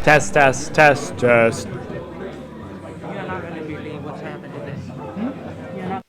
Test, test, test, test. You're not gonna believe what's happened today. You're not.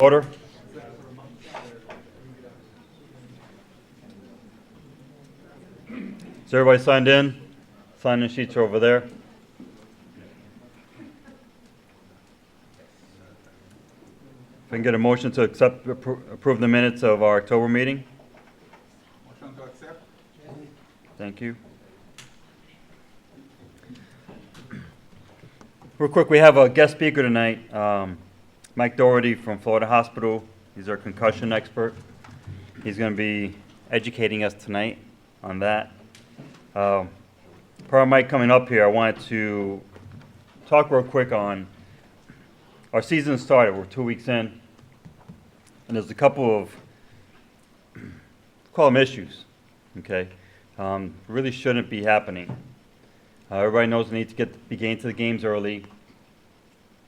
Order. Is everybody signed in? Sign-in sheets are over there. If I can get a motion to approve the minutes of our October meeting. Motion to accept. Thank you. Real quick, we have a guest speaker tonight, Mike Doherty from Florida Hospital. He's our concussion expert. He's going to be educating us tonight on that. Prior to Mike coming up here, I wanted to talk real quick on our season started. We're 2 weeks in, and there's a couple of, call them issues, okay? Really shouldn't be happening. Everybody knows we need to be getting to the games early.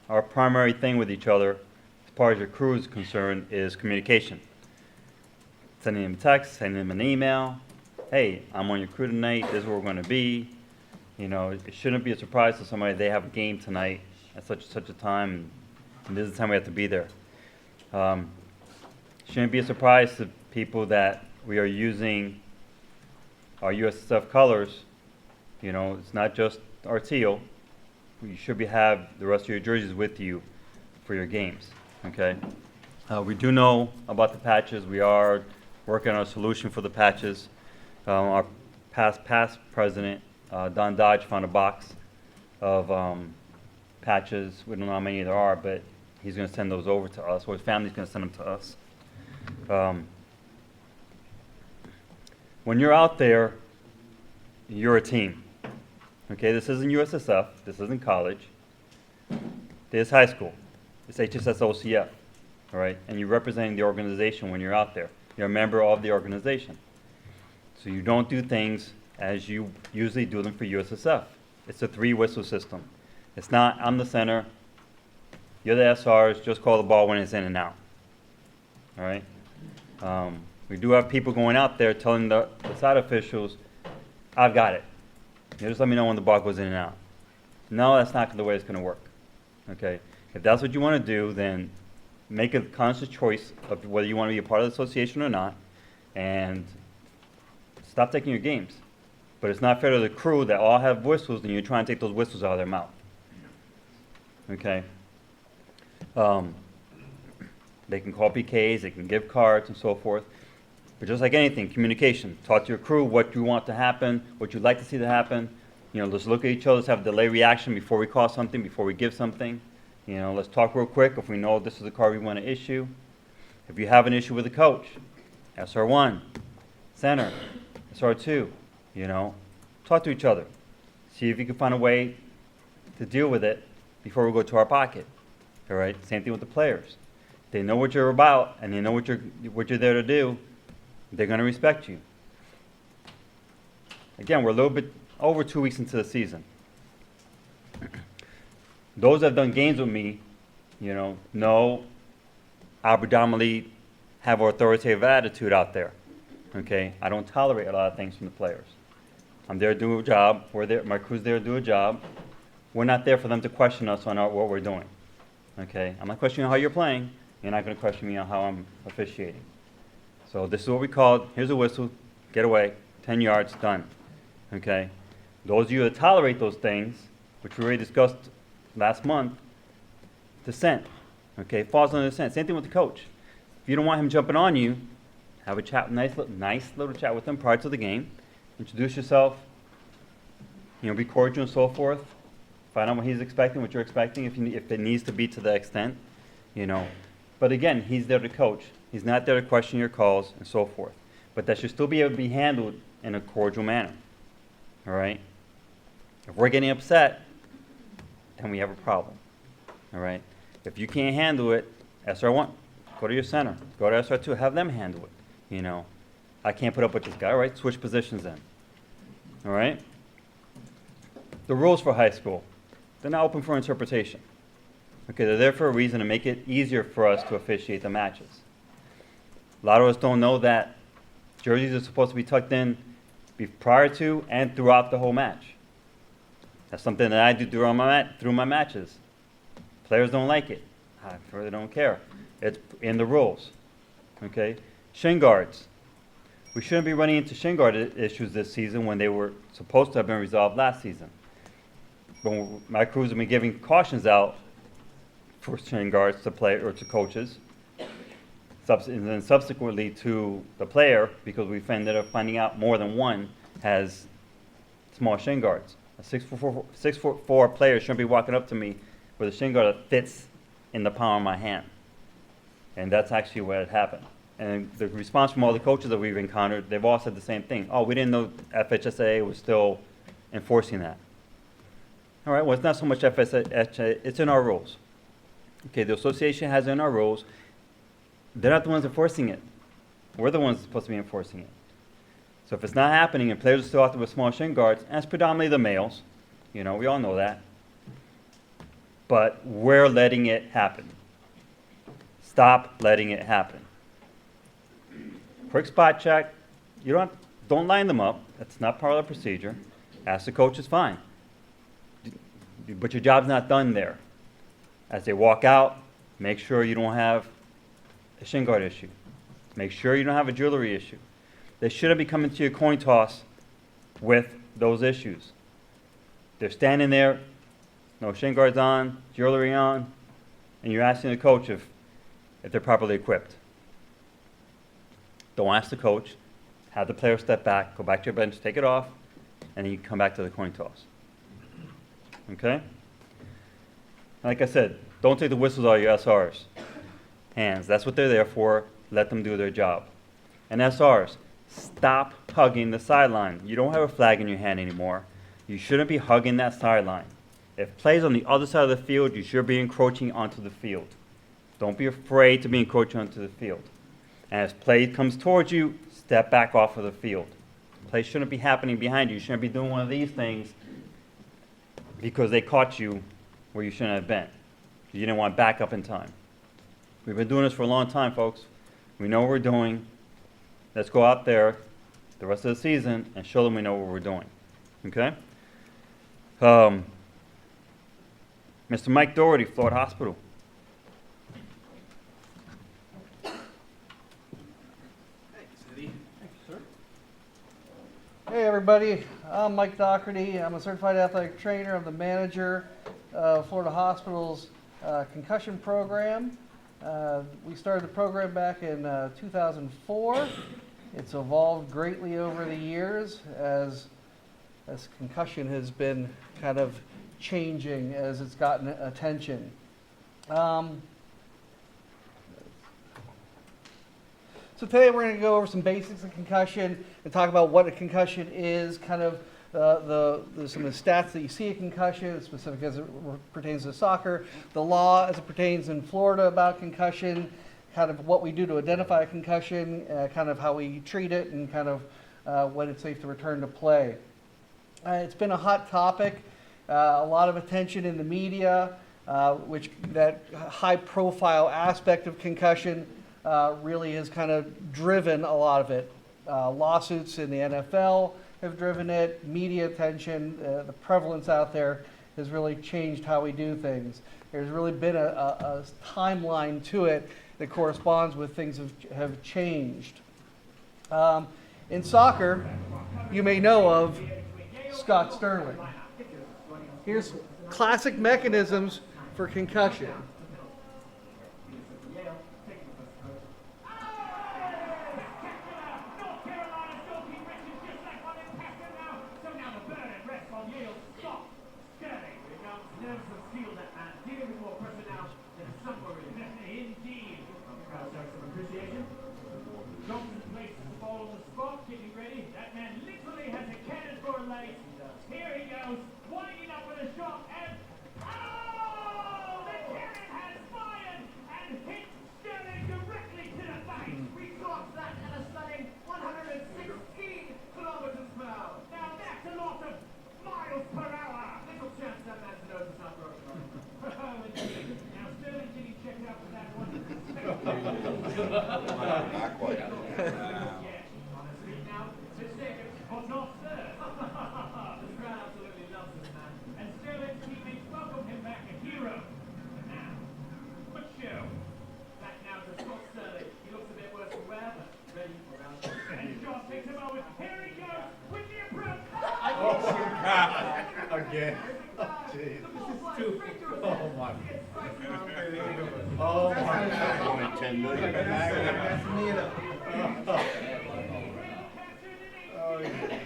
Our primary thing with each other, as far as your crew is concerned, is communication. Sending them a text, sending them an email. Hey, I'm on your crew tonight. This is where we're going to be. You know, it shouldn't be a surprise to somebody they have a game tonight at such a time, and this is the time we have to be there. Shouldn't be a surprise to people that we are using our USSF colors. You know, it's not just our teal. You should have the rest of your jerseys with you for your games, okay? We do know about the patches. We are working on a solution for the patches. Our past president, Don Dodge, found a box of patches. We don't know how many there are, but he's going to send those over to us, or his family's going to send them to us. When you're out there, you're a team. Okay, this isn't USSF, this isn't college, this is high school, it's HSSOCF, all right? And you're representing the organization when you're out there. You're a member of the organization. So you don't do things as you usually do them for USSF. It's a 3-whistle system. It's not, I'm the center, you're the SRs, just call the ball when it's in and out, all right? We do have people going out there telling the side officials, I've got it. You just let me know when the ball goes in and out. No, that's not the way it's going to work. Okay? If that's what you want to do, then make a conscious choice of whether you want to be a part of the association or not, and stop taking your games. But it's not fair to the crew that all have whistles and you're trying to take those whistles out of their mouth. Okay? They can call PKs, they can give cards and so forth. But just like anything, communication. Talk to your crew what you want to happen, what you'd like to see to happen. You know, let's look at each other, let's have a delay reaction before we call something, before we give something. You know, let's talk real quick if we know this is the card we want to issue. If you have an issue with a coach, SR1, center, SR2, you know, talk to each other. See if you can find a way to deal with it before we go to our pocket. All right? Same thing with the players. They know what you're about and they know what you're there to do. They're going to respect you. Again, we're a little bit over 2 weeks into the season. Those that have done games with me, you know I predominantly have an authoritative attitude out there. Okay? I don't tolerate a lot of things from the players. I'm there to do a job. My crew's there to do a job. We're not there for them to question us on what we're doing. Okay? I'm not questioning how you're playing. You're not going to question me on how I'm officiating. So this is what we called, here's a whistle, get away, 10 yards, done. Okay? Those of you that tolerate those things, which we already discussed last month, dissent. Okay? Falls under dissent. Same thing with the coach. If you don't want him jumping on you, have a chat, nice little chat with him prior to the game. Introduce yourself. You know, be cordial and so forth. Find out what he's expecting, what you're expecting, if it needs to be to the extent, you know. But again, he's there to coach. He's not there to question your calls and so forth. But that should still be able to be handled in a cordial manner. All right? If we're getting upset, then we have a problem. All right? If you can't handle it, SR1, go to your center. Go to SR2, have them handle it. You know, I can't put up with this guy, all right? Switch positions then. All right? The rules for high school, they're not open for interpretation. Okay, they're there for a reason to make it easier for us to officiate the matches. A lot of us don't know that jerseys are supposed to be tucked in prior to and throughout the whole match. That's something that I do through my matches. Players don't like it. I really don't care. It's in the rules, okay? Shin guards. We shouldn't be running into shin guard issues this season when they were supposed to have been resolved last season. When my crews have been giving cautions out for shin guards to play or to coaches, and then subsequently to the player, because we ended up finding out more than one has small shin guards. A 6'4" player shouldn't be walking up to me with a shin guard that fits in the palm of my hand. And that's actually what had happened. And the response from all the coaches that we've encountered, they've all said the same thing. Oh, we didn't know FHSA was still enforcing that. All right, well, it's not so much FHSA, it's in our rules. Okay, the association has it in our rules. They're not the ones enforcing it. We're the ones supposed to be enforcing it. So if it's not happening and players are still out there with small shin guards, and it's predominantly the males, you know, we all know that. But we're letting it happen. Stop letting it happen. Quick spot check. You don't line them up. That's not part of the procedure. Ask the coach, it's fine. But your job's not done there. As they walk out, make sure you don't have a shin guard issue. Make sure you don't have a jewelry issue. They shouldn't be coming to your coin toss with those issues. They're standing there, no shin guards on, jewelry on, and you're asking the coach if they're properly equipped. Don't ask the coach. Have the player step back, go back to your bench, take it off, and then you come back to the coin toss. Okay? Like I said, don't take the whistles out of your SRs. Hands, that's what they're there for. Let them do their job. And SRs, stop hugging the sideline. You don't have a flag in your hand anymore. You shouldn't be hugging that sideline. If plays on the other side of the field, you should be encroaching onto the field. Don't be afraid to be encroaching onto the field. And as play comes towards you, step back off of the field. Play shouldn't be happening behind you. You shouldn't be doing one of these things because they caught you where you shouldn't have been. You didn't want back up in time. We've been doing this for a long time, folks. We know what we're doing. Let's go out there the rest of the season and show them we know what we're doing. Okay? Mr. Mike Doherty, Florida Hospital. Hey everybody, I'm Mike Doherty. I'm a certified athletic trainer. I'm the manager of Florida Hospital's concussion program. We started the program back in 2004. It's evolved greatly over the years as concussion has been kind of changing as it's gotten attention. So today we're going to go over some basics of concussion and talk about what a concussion is, kind of some of the stats that you see a concussion, specific as it pertains to soccer, the law as it pertains in Florida about concussion, kind of what we do to identify a concussion, kind of how we treat it, and kind of when it's safe to return to play. It's been a hot topic, a lot of attention in the media, which that high-profile aspect of concussion really has kind of driven a lot of it. Lawsuits in the NFL have driven it, media attention, the prevalence out there has really changed how we do things. There's really been a timeline to it that corresponds with things have changed. In soccer, you may know of Scott Sterling. Here's classic mechanisms for concussion. Yeah. Oh, jeez. Oh, my. Oh, my. One in 10 million. Oh, yeah.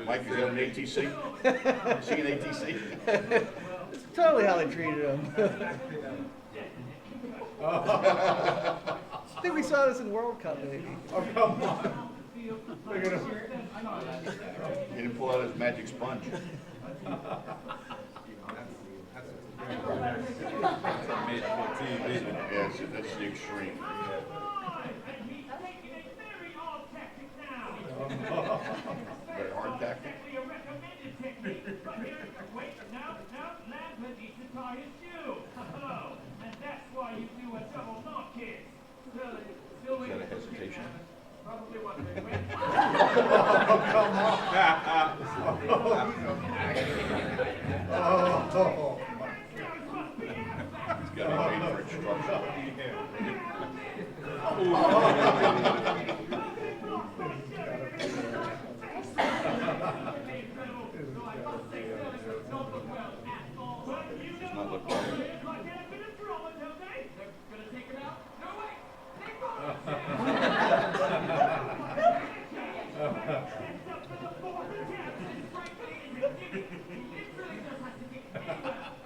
Mike, is that an ATC? Is he an ATC? It's totally how they treated him. I think we saw this in World Cup, maybe. Oh, come on. Look at him. He didn't pull out his magic sponge. Yeah, that's the extreme. Very hard tactic. Is that a hesitation? Oh, He's got to wait for instruction. Does not look right.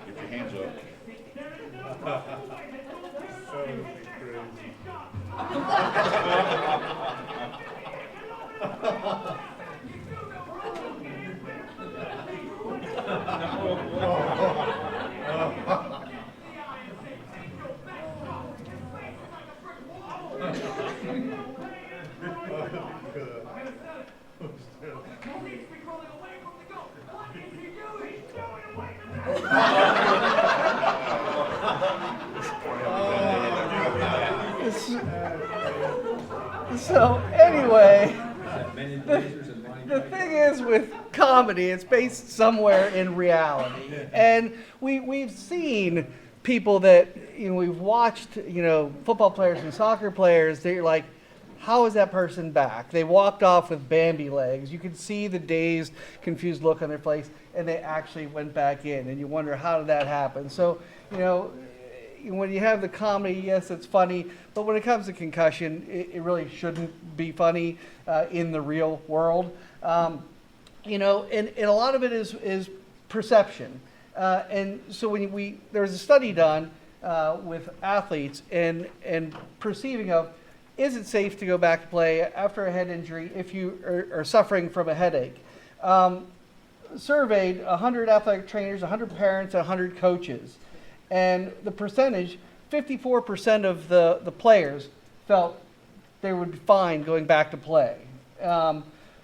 Get your hands up. So anyway, the thing is with comedy, it's based somewhere in reality, and we've seen people that we've watched, football players and soccer players. They're like, how is that person back? They walked off with Bambi legs. You could see the dazed, confused look on their face, and they actually went back in, and you wonder how did that happen. So when you have the comedy, yes, it's funny, but when it comes to concussion, it really shouldn't be funny in the real world. And a lot of it is perception. And so there was a study done with athletes and perceiving of, is it safe to go back to play after a head injury if you are suffering from a headache? Surveyed 100 athletic trainers, 100 parents, 100 coaches. And the percentage, 54% of the players felt they would be fine going back to play.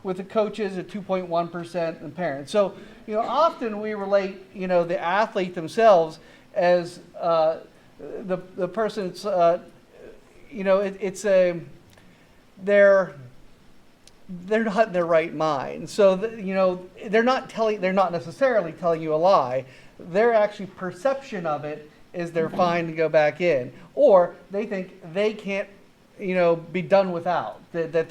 With the coaches at 2.1% and parents. So, often we relate, the athlete themselves as the person's, they're not in their right mind. So, they're not necessarily telling you a lie. Their actually perception of it is they're fine to go back in, or they think they can't, be done without. That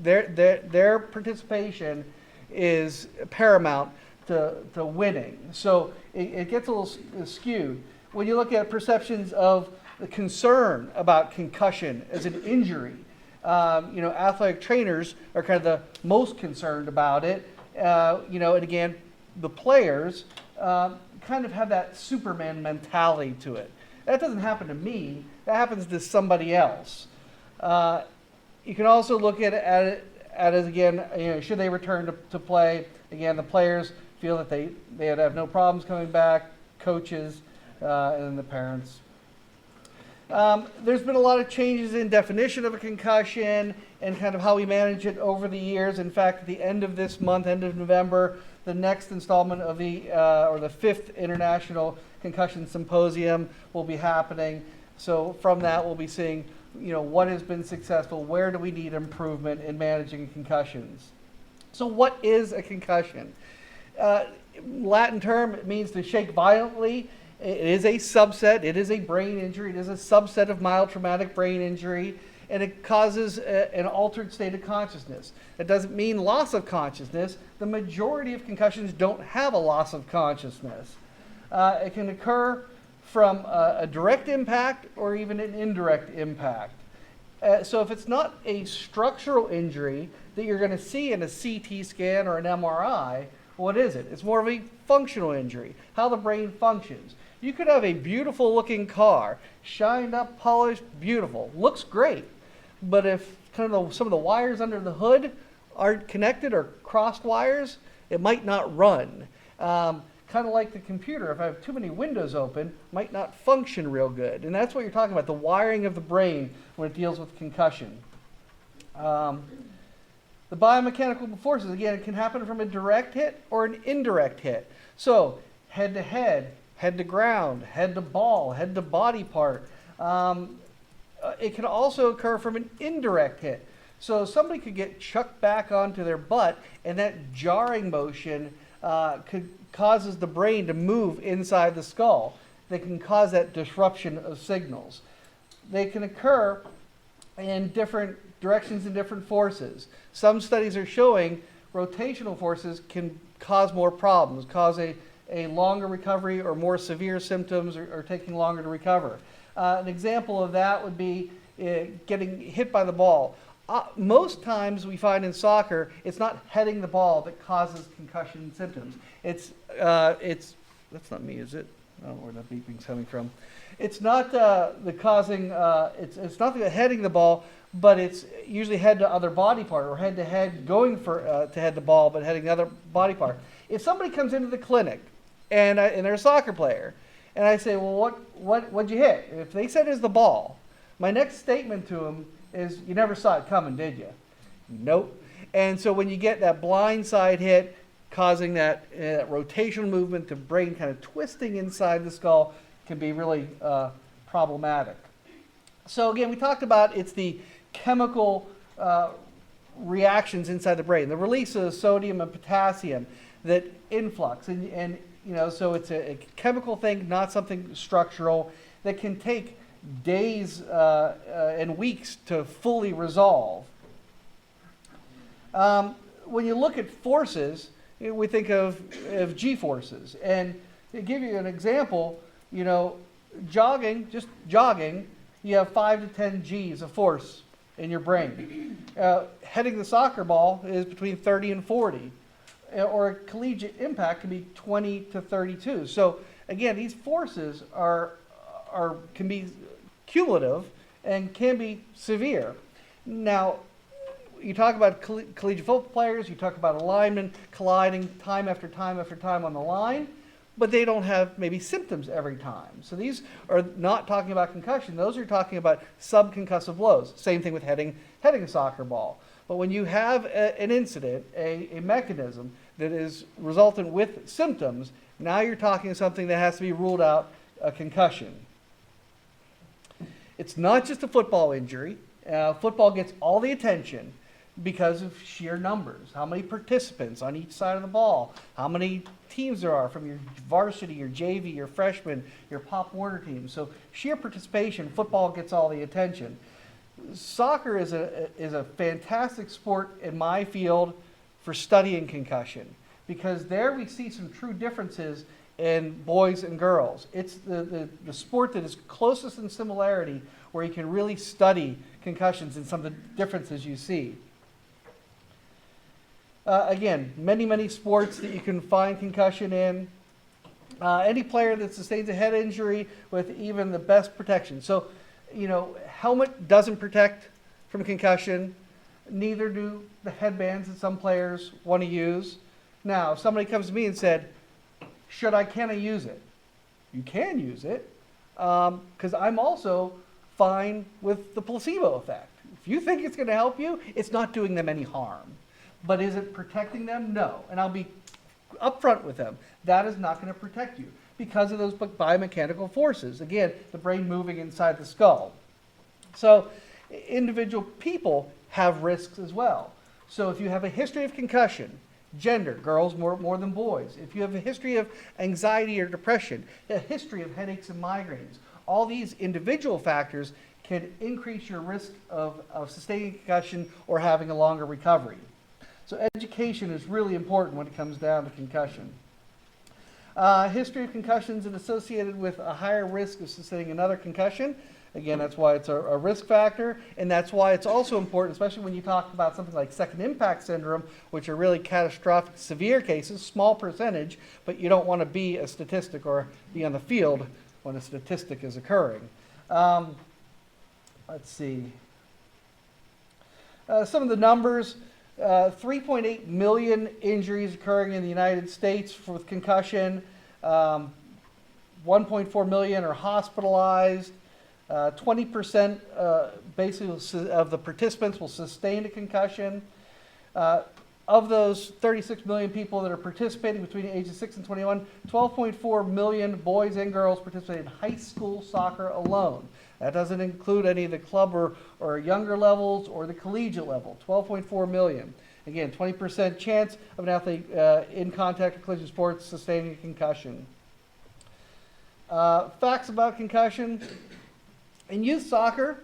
their participation is paramount to winning. So it gets a little skewed when you look at perceptions of the concern about concussion as an injury. Athletic trainers are kind of the most concerned about it. And again, the players kind of have that Superman mentality to it. That doesn't happen to me. That happens to somebody else. You can also look at it as, again, should they return to play? Again, the players feel that they would have no problems coming back, coaches, and then the parents. There's been a lot of changes in definition of a concussion and kind of how we manage it over the years. In fact, at the end of this month, end of November, the next installment of the 5th International Concussion Symposium will be happening. So from that, we'll be seeing, what has been successful, where do we need improvement in managing concussions. So what is a concussion? Latin term, it means to shake violently. It is a subset. It is a brain injury. It is a subset of mild traumatic brain injury. and it causes an altered state of consciousness. It doesn't mean loss of consciousness. The majority of concussions don't have a loss of consciousness. It can occur from a direct impact or even an indirect impact. So if it's not a structural injury that you're going to see in a CT scan or an MRI, what is it? It's more of a functional injury, how the brain functions. You could have a beautiful looking car, shined up, polished, beautiful, looks great. But if kind of some of the wires under the hood aren't connected or crossed wires, it might not run. Kind of like the computer, if I have too many windows open, might not function real good. And that's what you're talking about, the wiring of the brain when it deals with concussion. The biomechanical forces, again, it can happen from a direct hit or an indirect hit. So head to head, head to ground, head to ball, head to body part. It can also occur from an indirect hit. So somebody could get chucked back onto their butt, and that jarring motion causes the brain to move inside the skull. They can cause that disruption of signals. They can occur in different directions and different forces. Some studies are showing rotational forces can cause more problems, cause a longer recovery or more severe symptoms or taking longer to recover. An example of that would be getting hit by the ball. Most times we find in soccer, it's not heading the ball that causes concussion symptoms. It's that's not me, is it? I don't know where that beeping's coming from. It's not it's not the heading the ball, but it's usually head to other body part or head to head going for to head the ball, but heading the other body part. If somebody comes into the clinic and they're a soccer player, and I say, well, what'd you hit? If they said it's the ball, my next statement to them is, you never saw it coming, did you? Nope. And so when you get that blind side hit, causing that rotational movement, the brain kind of twisting inside the skull, can be really problematic. So again, we talked about it's the chemical reactions inside the brain, the release of sodium and potassium, that influx, and you know, so it's a chemical thing, not something structural, that can take days and weeks to fully resolve. When you look at forces, we think of G-forces. And to give you an example, you know, just jogging, you have 5 to 10 G's of force in your brain. Heading the soccer ball is between 30 and 40. Or a collegiate impact can be 20 to 32. So again, these forces can be cumulative and can be severe. Now, you talk about collegiate football players, you talk about a lineman colliding time after time after time on the line, but they don't have maybe symptoms every time. So these are not talking about concussion. Those are talking about subconcussive blows. Same thing with heading a soccer ball. But when you have an incident, a mechanism that is resultant with symptoms, now you're talking something that has to be ruled out a concussion. It's not just a football injury. Football gets all the attention because of sheer numbers. How many participants on each side of the ball, how many teams there are from your varsity, your JV, your freshman, your Pop Warner team. So sheer participation, football gets all the attention. Soccer is a fantastic sport in my field for studying concussion, because there we see some true differences in boys and girls. It's the sport that is closest in similarity where you can really study concussions and some of the differences you see. Again, many sports that you can find concussion in. Any player that sustains a head injury with even the best protection. So, you know, helmet doesn't protect from concussion. Neither do the headbands that some players want to use. Now, if somebody comes to me and said, can I use it? You can use it, because I'm also fine with the placebo effect. If you think it's going to help you, it's not doing them any harm. But is it protecting them? No. And I'll be upfront with them. That is not going to protect you because of those biomechanical forces. Again, the brain moving inside the skull. So individual people have risks as well. So if you have a history of concussion, gender, girls more than boys, if you have a history of anxiety or depression, a history of headaches and migraines, all these individual factors can increase your risk of sustaining concussion or having a longer recovery. So education is really important when it comes down to concussion. History of concussions is associated with a higher risk of sustaining another concussion. Again, that's why it's a risk factor, and that's why it's also important, especially when you talk about something like second impact syndrome, which are really catastrophic, severe cases, small percentage, but you don't want to be a statistic or be on the field when a statistic is occurring. Let's see. Some of the numbers, 3.8 million injuries occurring in the United States with concussion. 1.4 million are hospitalized. 20% basically of the participants will sustain a concussion. Of those 36 million people that are participating between the ages 6 and 21, 12.4 million boys and girls participate in high school soccer alone. That doesn't include any of the club or younger levels or the collegiate level, 12.4 million. Again, 20% chance of an athlete in contact with collegiate sports sustaining a concussion. Facts about concussion. In youth soccer,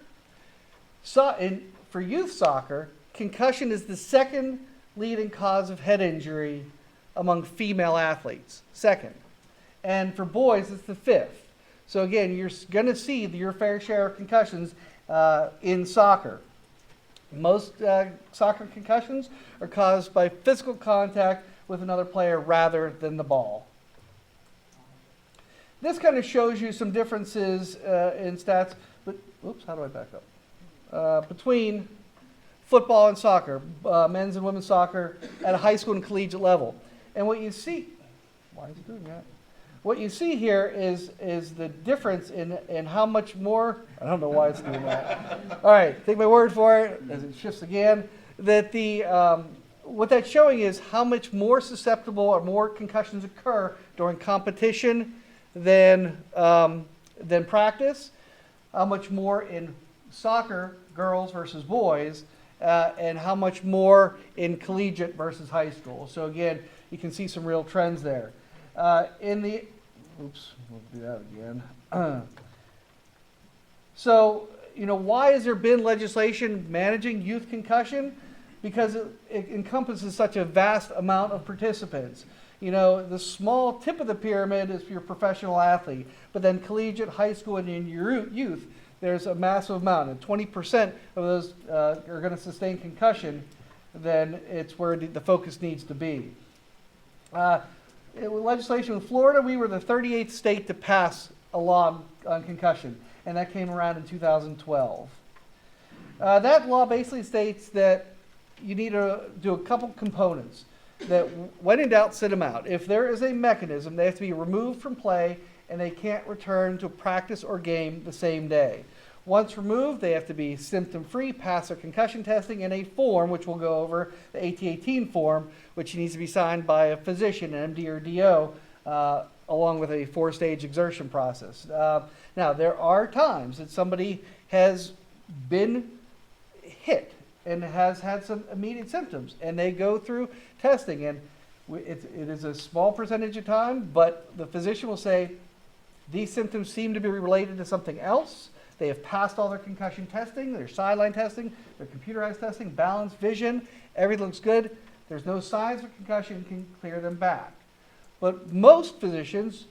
for youth soccer, concussion is the second leading cause of head injury among female athletes, second. And for boys, it's the fifth. So again, you're going to see your fair share of concussions in soccer. Most soccer concussions are caused by physical contact with another player rather than the ball. This kind of shows you some differences in stats, but oops, how do I back up? Between football and soccer, men's and women's soccer at a high school and collegiate level. And what you see, why is it doing that? What you see here is the difference in how much more, I don't know why it's doing that. All right, take my word for it, as it shifts again, that what that's showing is how much more susceptible or more concussions occur during competition than practice, how much more in soccer, girls versus boys, and how much more in collegiate versus high school. So again, you can see some real trends there. Oops, we'll do that again. So, why has there been legislation managing youth concussion? Because it encompasses such a vast amount of participants. The small tip of the pyramid is your professional athlete, but then collegiate, high school, and in your youth, there's a massive amount. And 20% of those are going to sustain concussion, then it's where the focus needs to be. With legislation in Florida, we were the 38th state to pass a law on concussion, and that came around in 2012. That law basically states that you need to do a couple components. That when in doubt, sit them out. If there is a mechanism, they have to be removed from play, and they can't return to practice or game the same day. Once removed, they have to be symptom-free, pass their concussion testing, and a form, which we'll go over, the AT-18 form, which needs to be signed by a physician, an MD or DO, along with a 4-stage exertion process. Now, there are times that somebody has been hit and has had some immediate symptoms, and they go through testing, and it is a small percentage of time, but the physician will say, these symptoms seem to be related to something else. They have passed all their concussion testing, their sideline testing, their computerized testing, balance, vision, everything looks good. There's no signs of concussion can clear them back. But most physicians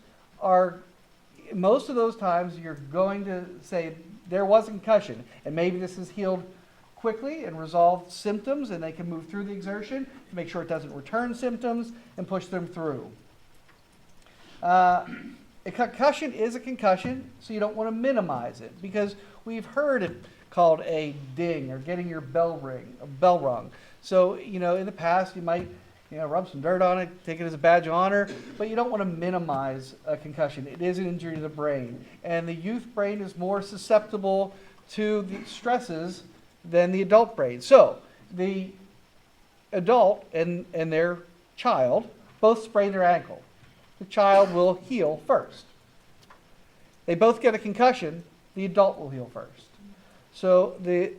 most of those times you're going to say there was a concussion, and maybe this is healed quickly and resolved symptoms, and they can move through the exertion to make sure it doesn't return symptoms and push them through. A concussion is a concussion, so you don't want to minimize it, because we've heard it called a ding or getting your bell rung. So, in the past you might, rub some dirt on it, take it as a badge of honor, but you don't want to minimize a concussion. It is an injury to the brain, and the youth brain is more susceptible to the stresses than the adult brain. So, the adult and their child both sprain their ankle. The child will heal first. They both get a concussion, the adult will heal first. So the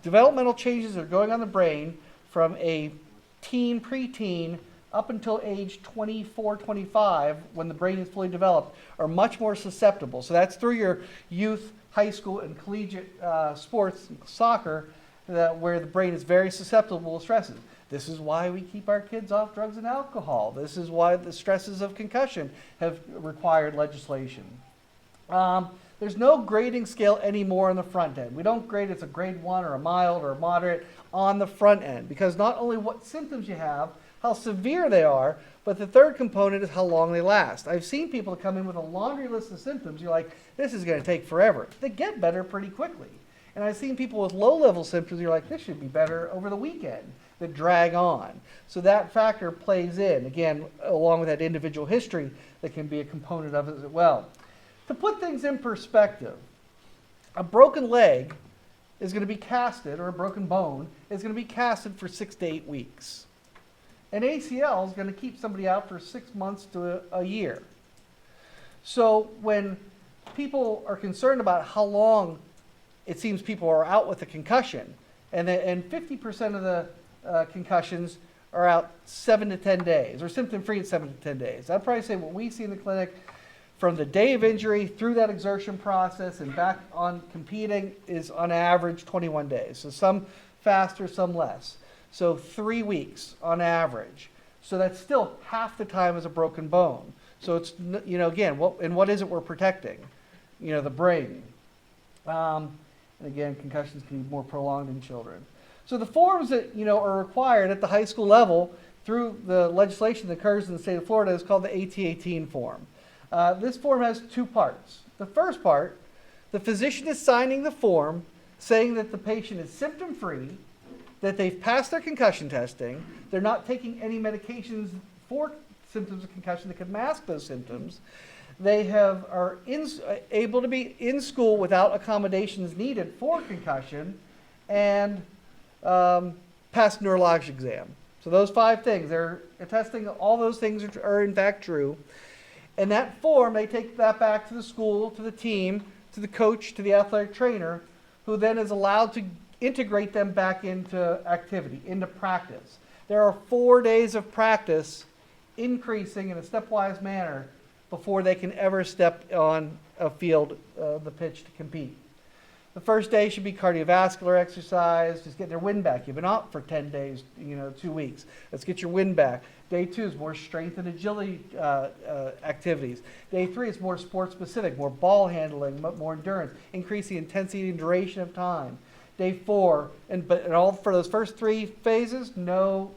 developmental changes that are going on in the brain from a preteen, up until age 24, 25, when the brain is fully developed, are much more susceptible. So that's through your youth, high school and collegiate sports, soccer, where the brain is very susceptible to stresses. This is why we keep our kids off drugs and alcohol. This is why the stresses of concussion have required legislation. There's no grading scale anymore on the front end. We don't grade it's a grade 1 or a mild or a moderate on the front end, because not only what symptoms you have, how severe they are, but the third component is how long they last. I've seen people come in with a laundry list of symptoms. You're like, this is going to take forever. They get better pretty quickly. And I've seen people with low-level symptoms. You're like, this should be better over the weekend, that drag on. So that factor plays in, again, along with that individual history that can be a component of it as well. To put things in perspective, a broken leg is going to be casted, or a broken bone is going to be casted for 6 to 8 weeks. An ACL is going to keep somebody out for 6 months to a year. So when people are concerned about how long it seems people are out with a concussion, and 50% of the concussions are out 7 to 10 days, or symptom-free at 7 to 10 days. I'd probably say what we see in the clinic from the day of injury through that exertion process and back on competing is on average 21 days. So some faster, some less. So 3 weeks on average. So that's still half the time as a broken bone. So it's, again, what is it we're protecting? The brain. And again, concussions can be more prolonged in children. So the forms that, are required at the high school level through the legislation that occurs in the state of Florida is called the AT-18 form. This form has 2 parts. The first part, the physician is signing the form saying that the patient is symptom-free, that they've passed their concussion testing, they're not taking any medications for symptoms of concussion that could mask those symptoms, they are able to be in school without accommodations needed for concussion, and pass neurologic exam. So those 5 things, they're attesting all those things are in fact true. And that form, they take that back to the school, to the team, to the coach, to the athletic trainer, who then is allowed to integrate them back into activity, into practice. There are 4 days of practice increasing in a stepwise manner before they can ever step on a field, the pitch, to compete. The first day should be cardiovascular exercise, just get their wind back. You've been out for 10 days, 2 weeks. Let's get your wind back. Day 2 is more strength and agility activities. Day 3 is more sports specific, more ball handling, more endurance, increase the intensity and duration of time. Day 4, and all for those first 3 phases, no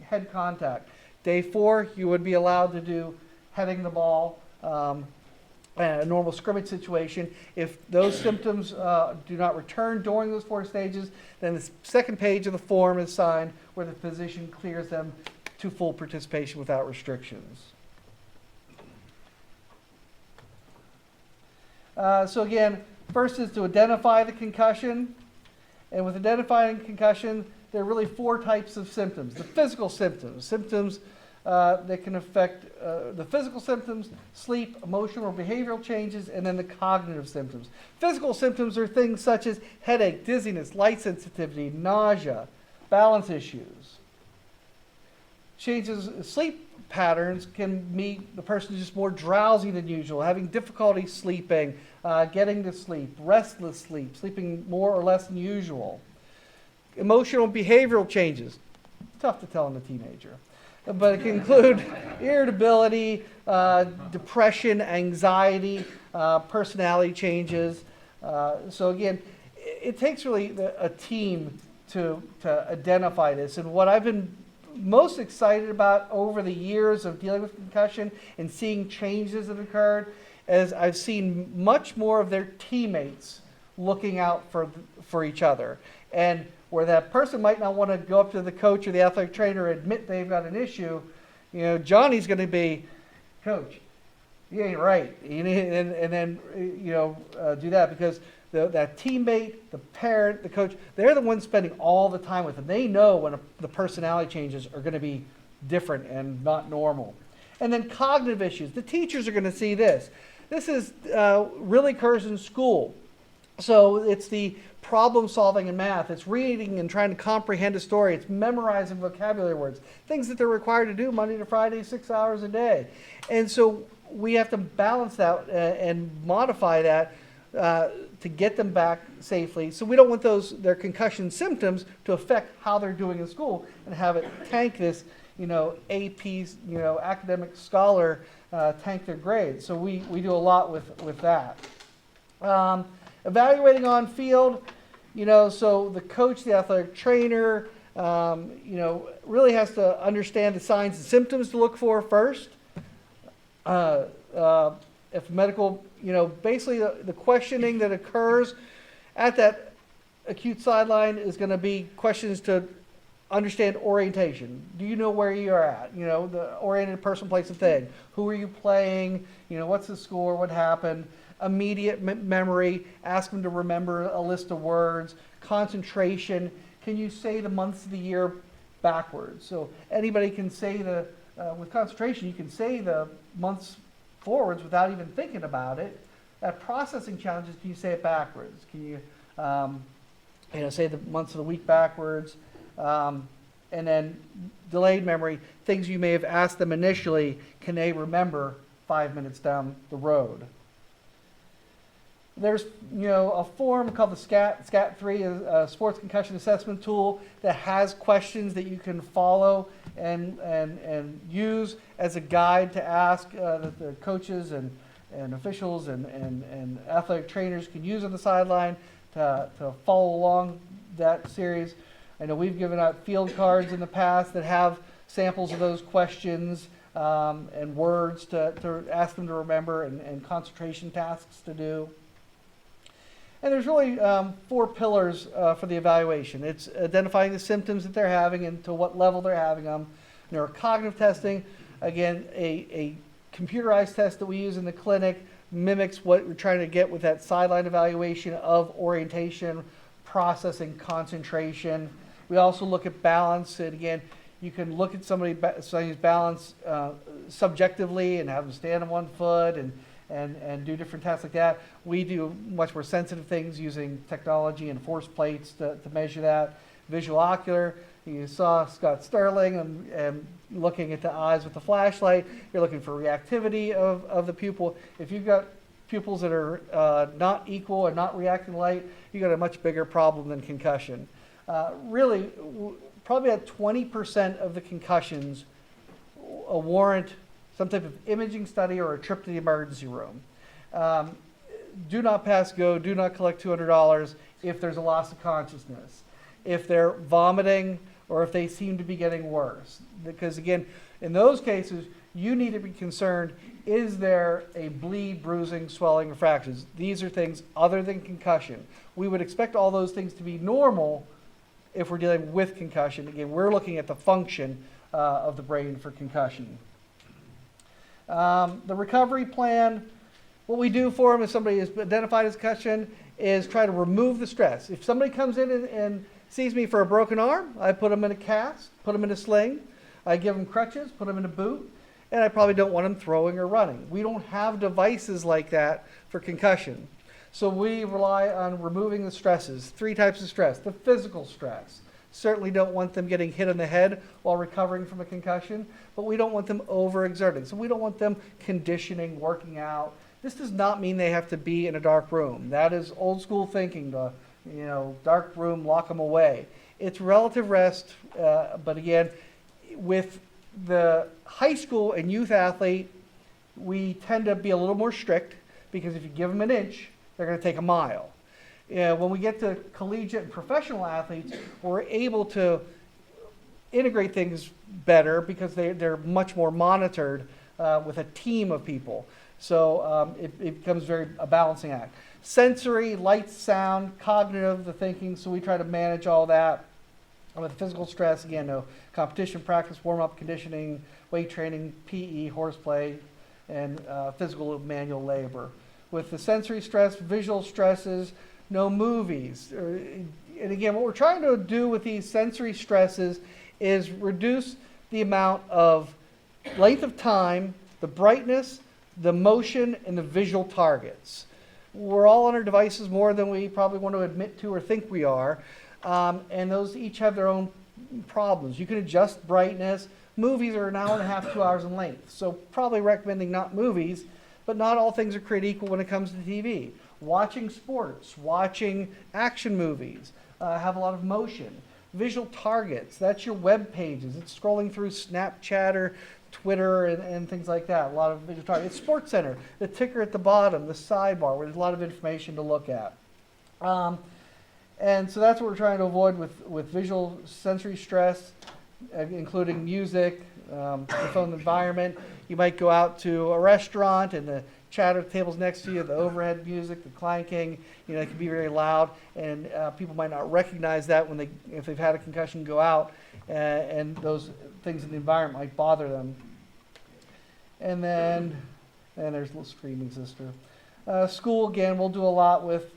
head contact. Day 4, you would be allowed to do heading the ball, a normal scrimmage situation. If those symptoms do not return during those 4 stages, then the second page of the form is signed where the physician clears them to full participation without restrictions. So again, first is to identify the concussion. And with identifying concussion, there are really 4 types of symptoms. The physical symptoms that can affect the physical symptoms, sleep, emotional or behavioral changes, and then the cognitive symptoms. Physical symptoms are things such as headache, dizziness, light sensitivity, nausea, balance issues. Changes in sleep patterns can mean the person is just more drowsy than usual, having difficulty sleeping, getting to sleep, restless sleep, sleeping more or less than usual. Emotional and behavioral changes, tough to tell in a teenager, but it can include irritability, depression, anxiety, personality changes. So again, it takes really a team to identify this. And what I've been most excited about over the years of dealing with concussion and seeing changes that occurred is I've seen much more of their teammates looking out for each other. And where that person might not want to go up to the coach or the athletic trainer and admit they've got an issue, Johnny's going to be, Coach, you ain't right. And then do that, because that teammate, the parent, the coach, they're the ones spending all the time with them. They know when the personality changes are going to be different and not normal. And then cognitive issues. The teachers are going to see this. This is really occurs in school. So it's the problem solving in math. It's reading and trying to comprehend a story. It's memorizing vocabulary words, things that they're required to do Monday to Friday, 6 hours a day. And so we have to balance that and modify that to get them back safely. So we don't want their concussion symptoms to affect how they're doing in school and have it tank this, AP, academic scholar, tank their grades. So we do a lot with that. Evaluating on field, so the coach, the athletic trainer, really has to understand the signs and symptoms to look for first. If medical, basically the questioning that occurs at that acute sideline is going to be questions to understand orientation. Do you know where you are at? The oriented person, place, and thing. Who are you playing? What's the score? What happened? Immediate memory. Ask them to remember a list of words. Concentration. Can you say the months of the year backwards? So anybody can say with concentration, you can say the months forwards without even thinking about it. At processing challenges, can you say it backwards? Can you, say the months of the week backwards? And then delayed memory, things you may have asked them initially, can they remember 5 minutes down the road? There's, a form called the SCAT3, a sports concussion assessment tool that has questions that you can follow and use as a guide to ask that the coaches and officials and athletic trainers can use on the sideline to follow along that series. I know we've given out field cards in the past that have samples of those questions and words to ask them to remember and concentration tasks to do. And there's really 4 pillars for the evaluation. It's identifying the symptoms that they're having and to what level they're having them. Neurocognitive testing, again, a computerized test that we use in the clinic mimics what we're trying to get with that sideline evaluation of orientation, processing, concentration. We also look at balance, and again, you can look at somebody's balance subjectively and have them stand on one foot and do different tests like that. We do much more sensitive things using technology and force plates to measure that. Visual ocular, you saw Scott Sterling and looking at the eyes with the flashlight. You're looking for reactivity of the pupil. If you've got pupils that are not equal or not reacting to light, you've got a much bigger problem than concussion. Really, probably at 20% of the concussions warrant some type of imaging study or a trip to the emergency room. Do not pass go, do not collect $200 if there's a loss of consciousness, if they're vomiting, or if they seem to be getting worse. Because again, in those cases, you need to be concerned, is there a bleed, bruising, swelling, or fractures? These are things other than concussion. We would expect all those things to be normal if we're dealing with concussion. Again, we're looking at the function of the brain for concussion. The recovery plan, what we do for them if somebody is identified as concussion is try to remove the stress. If somebody comes in and sees me for a broken arm, I put them in a cast, put them in a sling, I give them crutches, put them in a boot, and I probably don't want them throwing or running. We don't have devices like that for concussion. So we rely on removing the stresses. 3 types of stress. The physical stress. Certainly don't want them getting hit on the head while recovering from a concussion, but we don't want them overexerting. So we don't want them conditioning, working out. This does not mean they have to be in a dark room. That is old school thinking, dark room, lock them away. It's relative rest, but again, with the high school and youth athlete, we tend to be a little more strict because if you give them an inch, they're going to take a mile. When we get to collegiate and professional athletes, we're able to integrate things better because they're much more monitored with a team of people. So it becomes a balancing act. Sensory, light, sound, cognitive, the thinking, so we try to manage all that. With physical stress, again, no competition practice, warm-up conditioning, weight training, PE, horseplay, and physical manual labor. With the sensory stress, visual stresses, no movies. And again, what we're trying to do with these sensory stresses is reduce the amount of length of time, the brightness, the motion, and the visual targets. We're all on our devices more than we probably want to admit to or think we are. And those each have their own problems. You can adjust brightness. Movies are an hour and a half, 2 hours in length. So probably recommending not movies, but not all things are created equal when it comes to TV. watching sports, watching action movies, have a lot of motion. Visual targets, that's your web pages. It's scrolling through Snapchat or Twitter and things like that. A lot of visual targets. Sports Center, the ticker at the bottom, the sidebar, where there's a lot of information to look at. And so that's what we're trying to avoid with visual sensory stress, including music, the phone environment. You might go out to a restaurant and the chatter tables next to you, the overhead music, the clanking, it can be very loud, and people might not recognize that if they've had a concussion go out, and those things in the environment might bother them. And then, there's a little screaming sister. School, again, we'll do a lot with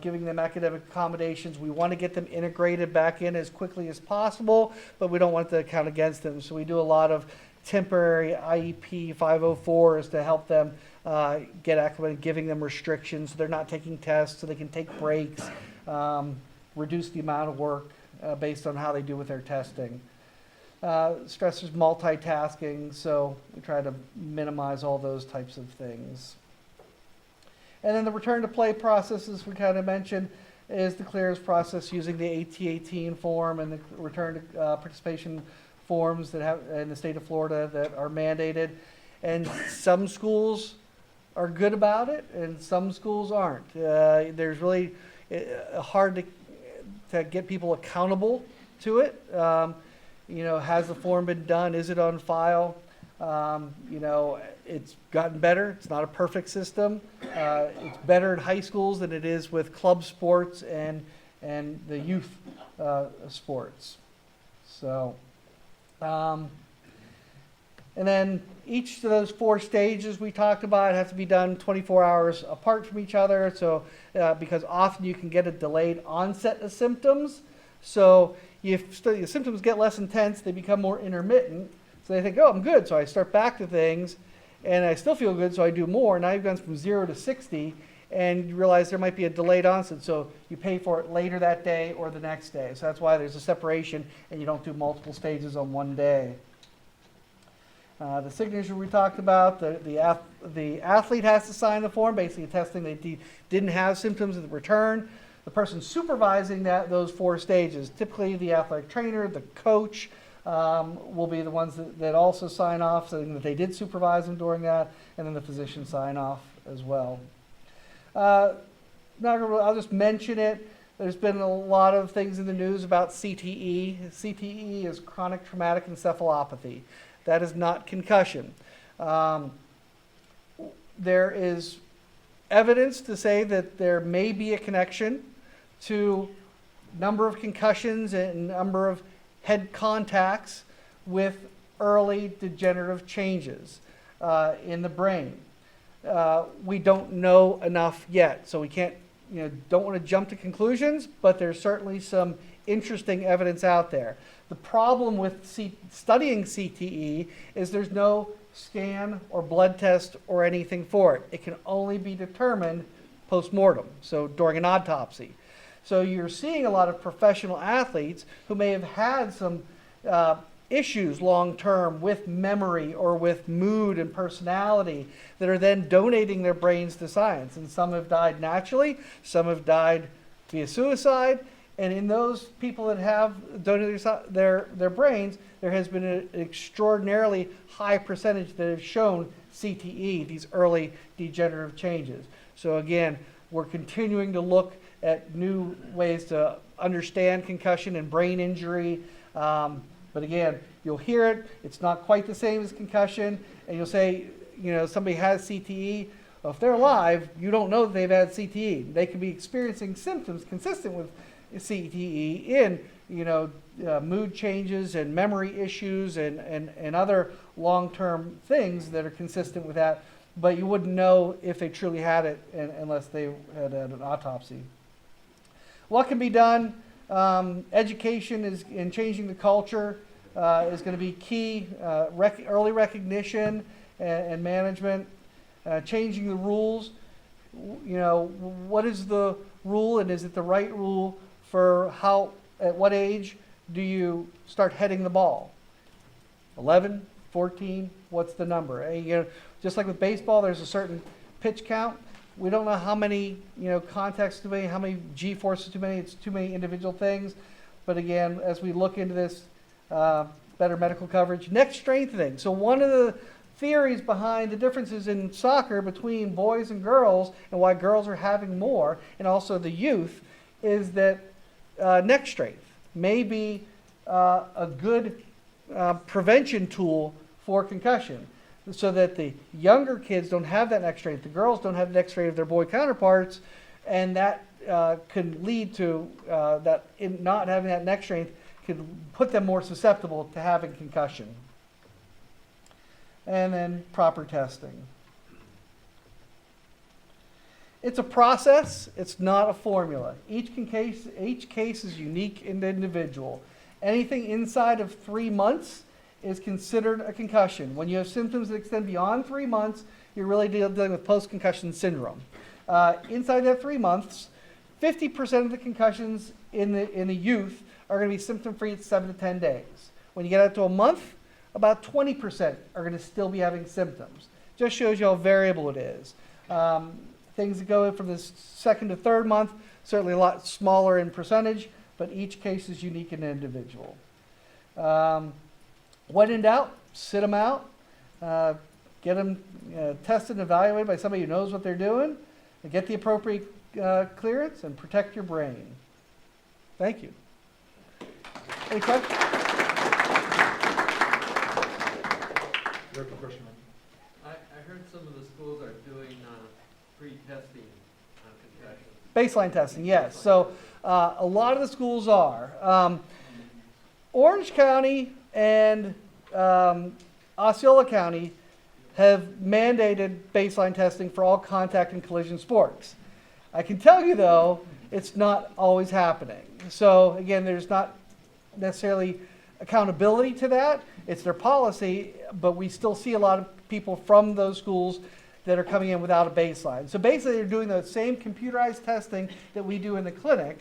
giving them academic accommodations. We want to get them integrated back in as quickly as possible, but we don't want to count against them. So we do a lot of temporary IEP 504s to help them get acclimated, giving them restrictions so they're not taking tests, so they can take breaks, reduce the amount of work based on how they do with their testing. Stress is multitasking, so we try to minimize all those types of things. And then the return to play processes we kind of mentioned is the clearance process using the AT18 form and the return to participation forms that have in the state of Florida that are mandated. And some schools are good about it and some schools aren't. There's really hard to get people accountable to it. Has the form been done? Is it on file? It's gotten better. It's not a perfect system. It's better in high schools than it is with club sports and the youth sports. So, and then each of those 4 stages we talked about have to be done 24 hours apart from each other. So, because often you can get a delayed onset of symptoms. So, if the symptoms get less intense, they become more intermittent. So they think, oh, I'm good. So I start back to things and I still feel good. So I do more. Now you've gone from 0 to 60 and you realize there might be a delayed onset. So you pay for it later that day or the next day. So that's why there's a separation and you don't do multiple stages on one day. The signature we talked about, the athlete has to sign the form, basically attesting they didn't have symptoms at the return. The person supervising those 4 stages, typically the athletic trainer, the coach, will be the ones that also sign off, saying that they did supervise them during that, and then the physician sign off as well. I'll just mention it. There's been a lot of things in the news about CTE. CTE is chronic traumatic encephalopathy. That is not concussion. There is evidence to say that there may be a connection to number of concussions and number of head contacts with early degenerative changes in the brain. We don't know enough yet, so we can't, don't want to jump to conclusions, but there's certainly some interesting evidence out there. The problem with studying CTE is there's no scan or blood test or anything for it. It can only be determined post-mortem, so during an autopsy. So you're seeing a lot of professional athletes who may have had some issues long-term with memory or with mood and personality that are then donating their brains to science. And some have died naturally, some have died via suicide. And in those people that have donated their brains, there has been an extraordinarily high percentage that have shown CTE, these early degenerative changes. So again, we're continuing to look at new ways to understand concussion and brain injury. But again, you'll hear it. It's not quite the same as concussion. And you'll say, somebody has CTE. Well, if they're alive, you don't know that they've had CTE. They could be experiencing symptoms consistent with CTE in, mood changes and memory issues and other long-term things that are consistent with that. But you wouldn't know if they truly had it unless they had an autopsy. What can be done? Education in changing the culture is going to be key. Early recognition and management, changing the rules. What is the rule, and is it the right rule for at what age do you start heading the ball? 11, 14, what's the number? Just like with baseball, there's a certain pitch count. We don't know how many, contacts too many, how many G-forces too many. It's too many individual things. But again, as we look into this, better medical coverage, neck strengthening. So one of the theories behind the differences in soccer between boys and girls and why girls are having more, and also the youth, is that neck strength may be a good prevention tool for concussion, so that the younger kids don't have that neck strength, the girls don't have the neck strength of their boy counterparts, and that can lead to that in not having that neck strength could put them more susceptible to having concussion. And then proper testing. It's a process, it's not a formula. Each case is unique and individual. Anything inside of 3 months is considered a concussion. When you have symptoms that extend beyond 3 months, you're really dealing with post-concussion syndrome. Inside that 3 months, 50% of the concussions in the youth are going to be symptom-free at 7 to 10 days. When you get out to a month, about 20% are going to still be having symptoms. Just shows you how variable it is. Things that go from the second to third month, certainly a lot smaller in percentage, but each case is unique and individual. When in doubt, sit them out, get them tested and evaluated by somebody who knows what they're doing, and get the appropriate clearance and protect your brain. Thank you. Any questions? I heard some of the schools are doing free testing on concussions. Baseline testing, yes. So a lot of the schools are. Orange County and Osceola County have mandated baseline testing for all contact and collision sports. I can tell you, though, it's not always happening. So again, there's not necessarily accountability to that. It's their policy, but we still see a lot of people from those schools that are coming in without a baseline. So basically, they're doing the same computerized testing that we do in the clinic.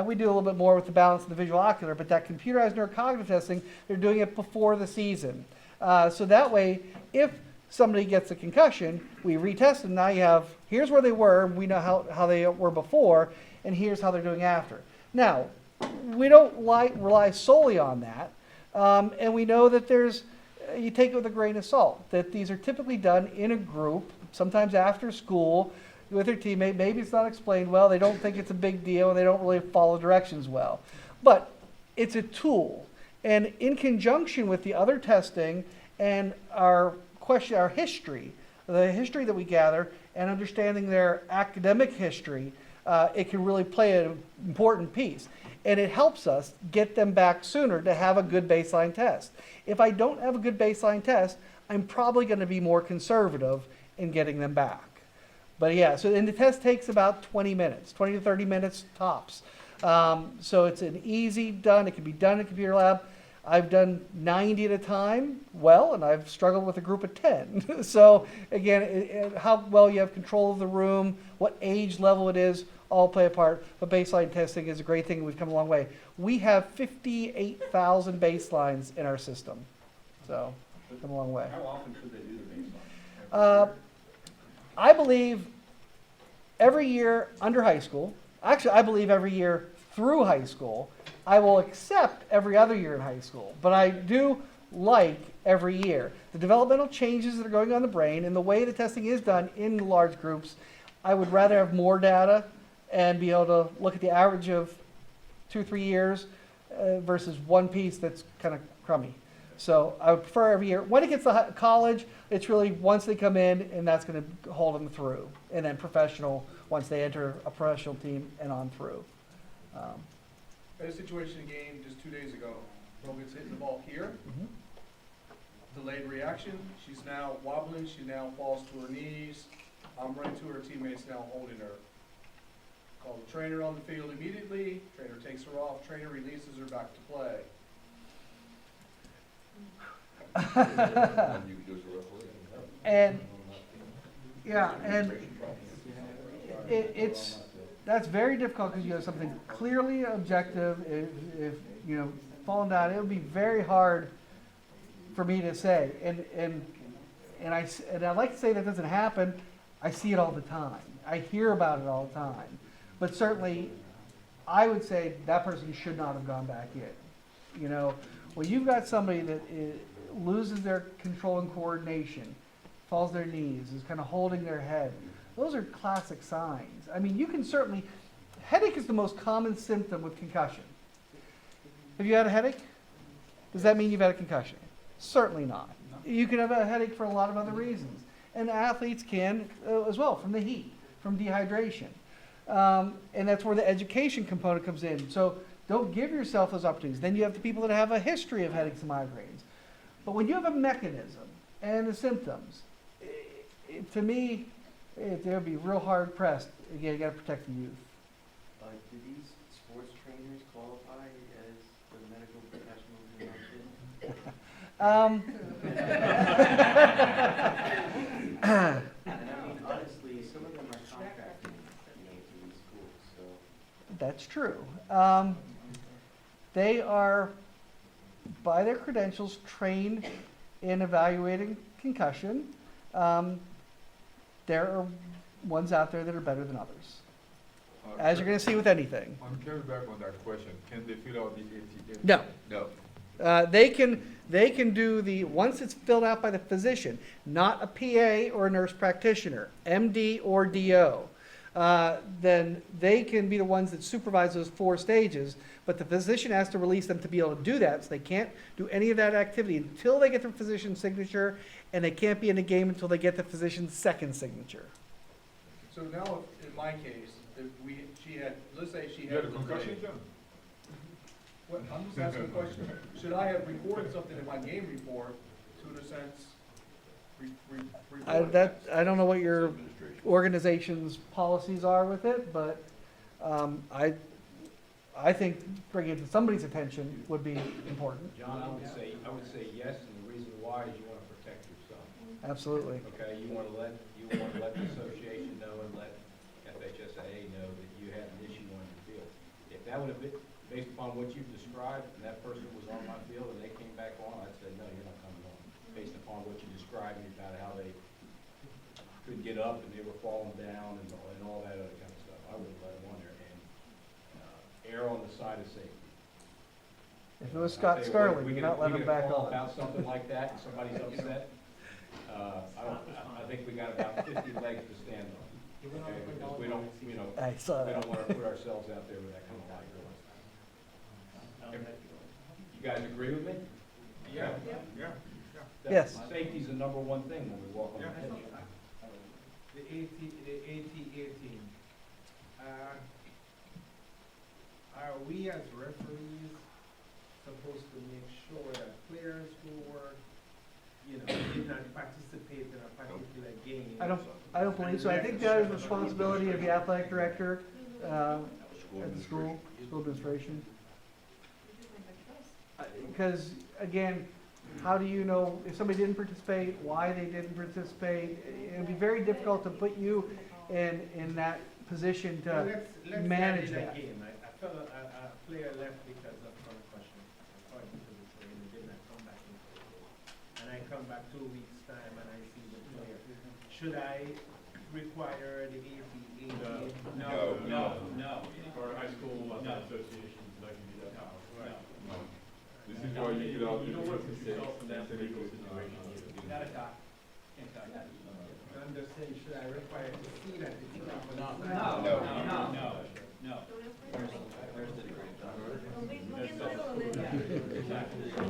We do a little bit more with the balance of the visual ocular, but that computerized neurocognitive testing, they're doing it before the season. So that way, if somebody gets a concussion, we retest them. Now you have, here's where they were, we know how they were before, and here's how they're doing after. Now, we don't rely solely on that, and we know that you take it with a grain of salt, that these are typically done in a group, sometimes after school, with their teammate. Maybe it's not explained well, they don't think it's a big deal, and they don't really follow directions well. But it's a tool, and in conjunction with the other testing and our history, the history that we gather, and understanding their academic history, it can really play an important piece. And it helps us get them back sooner to have a good baseline test. If I don't have a good baseline test, I'm probably going to be more conservative in getting them back. But yeah, and the test takes about 20 minutes, 20 to 30 minutes tops. So it's an easy done. It can be done in a computer lab. I've done 90 at a time, and I've struggled with a group of 10. So again, how well you have control of the room, what age level it is, all play a part. But baseline testing is a great thing, and we've come a long way. We have 58,000 baselines in our system. So we've come a long way. How often should they do the baseline? I believe every year under high school, actually I believe every year through high school. I will accept every other year in high school, but I do like every year. The developmental changes that are going on in the brain and the way the testing is done in large groups, I would rather have more data and be able to look at the average of 2-3 years versus one piece that's kind of crummy. So I would prefer every year. When it gets to college, it's really once they come in, and that's going to hold them through. And then professional, once they enter a professional team and on through. I had a situation in a game just 2 days ago. Girl gets hitting the ball here. Delayed reaction. She's now wobbling. She now falls to her knees. I'm running to her teammates now holding her. Call the trainer on the field immediately. Trainer takes her off. Trainer releases her back to play. And that's very difficult because you have something clearly objective. If falling down, it would be very hard for me to say. And I like to say that doesn't happen. I see it all the time. I hear about it all the time. But certainly, I would say that person should not have gone back in. You know, when you've got somebody that loses their control and coordination, falls to their knees, is kind of holding their head, those are classic signs. I mean, you can certainly, headache is the most common symptom with concussion. Have you had a headache? Does that mean you've had a concussion? Certainly not. You can have a headache for a lot of other reasons. And athletes can as well, from the heat, from dehydration. And that's where the education component comes in. So don't give yourself those opportunities. Then you have the people that have a history of headaches and migraines. But when you have a mechanism and the symptoms, to me, they would be real hard pressed. Again, you got to protect the youth. Do these sports trainers qualify as the medical professionals in our city? And I mean, honestly, some of them are contracted, to these schools, so. That's true. They are, by their credentials, trained in evaluating concussion. There are ones out there that are better than others, as you're going to see with anything. I'm coming back on that question. Can they fill out the AT? No. No. They can do the, once it's filled out by the physician, not a PA or a nurse practitioner, MD or DO, then they can be the ones that supervise those 4 stages, but the physician has to release them to be able to do that, so they can't do any of that activity until they get their physician's signature, and they can't be in the game until they get the physician's second signature. So now, in my case, if she had, let's say she You had. had a concussion, John? What, I'm just asking a question. Should I have recorded something in my game report to, in a sense, report that? I don't know what your organization's policies are with it, but I think bringing it to somebody's attention would be important. John, I would say yes, and the reason why is you want to protect yourself. Absolutely. Okay, you want to let the association know and let FHSAA know that you had an issue on your field. If that would have been based upon what you've described, and that person was on my field and they came back on, I'd say, no, you're not coming on. Based upon what you described about how they couldn't get up and they were falling down and all that other kind of stuff, I wouldn't let them on there. And err on the side of safety. If it was I'll Scott tell you what, Sterling, we you're get not letting him back a call on. about something like that, and somebody's upset, I think we got about 50 legs to stand on. Okay, because we don't, I saw we that. don't want to put ourselves out there with that kind of liability. You guys agree with me? Yeah. Yes. Safety's the number one thing when we walk on the pitch. The ATA team, are we as referees supposed to make sure that players who were, did not participate in a particular game? I don't believe so. I think that is the responsibility of the athletic director at the school administration. Because, again, how do you know if somebody didn't participate, why they didn't participate? It would be very difficult to put you in that position Well, to let's manage say in a that. game, a player left because of concussion, according to the trainer, did not come back into the game. And I come back 2 weeks' time and I see the player. Should I require the ATA? No. For high school associations, that can be that power. No. This is why you fill out the You don't want to put AT. yourself in that legal situation either. Not a doc. I'm just saying, should I require to see that?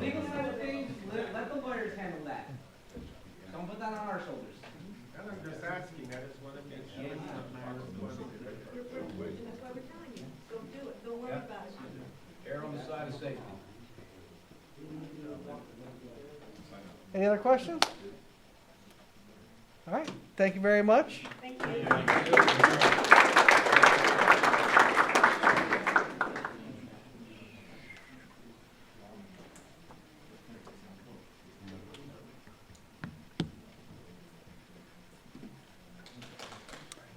Legal side of things, let the lawyers handle that. Don't put that on our shoulders. And I'm just asking, I just want to make sure it's not my responsibility. That's why we're telling you, don't do it, don't worry about it. Err on the side of safety. Any other questions? All right, thank you very much. Thank you.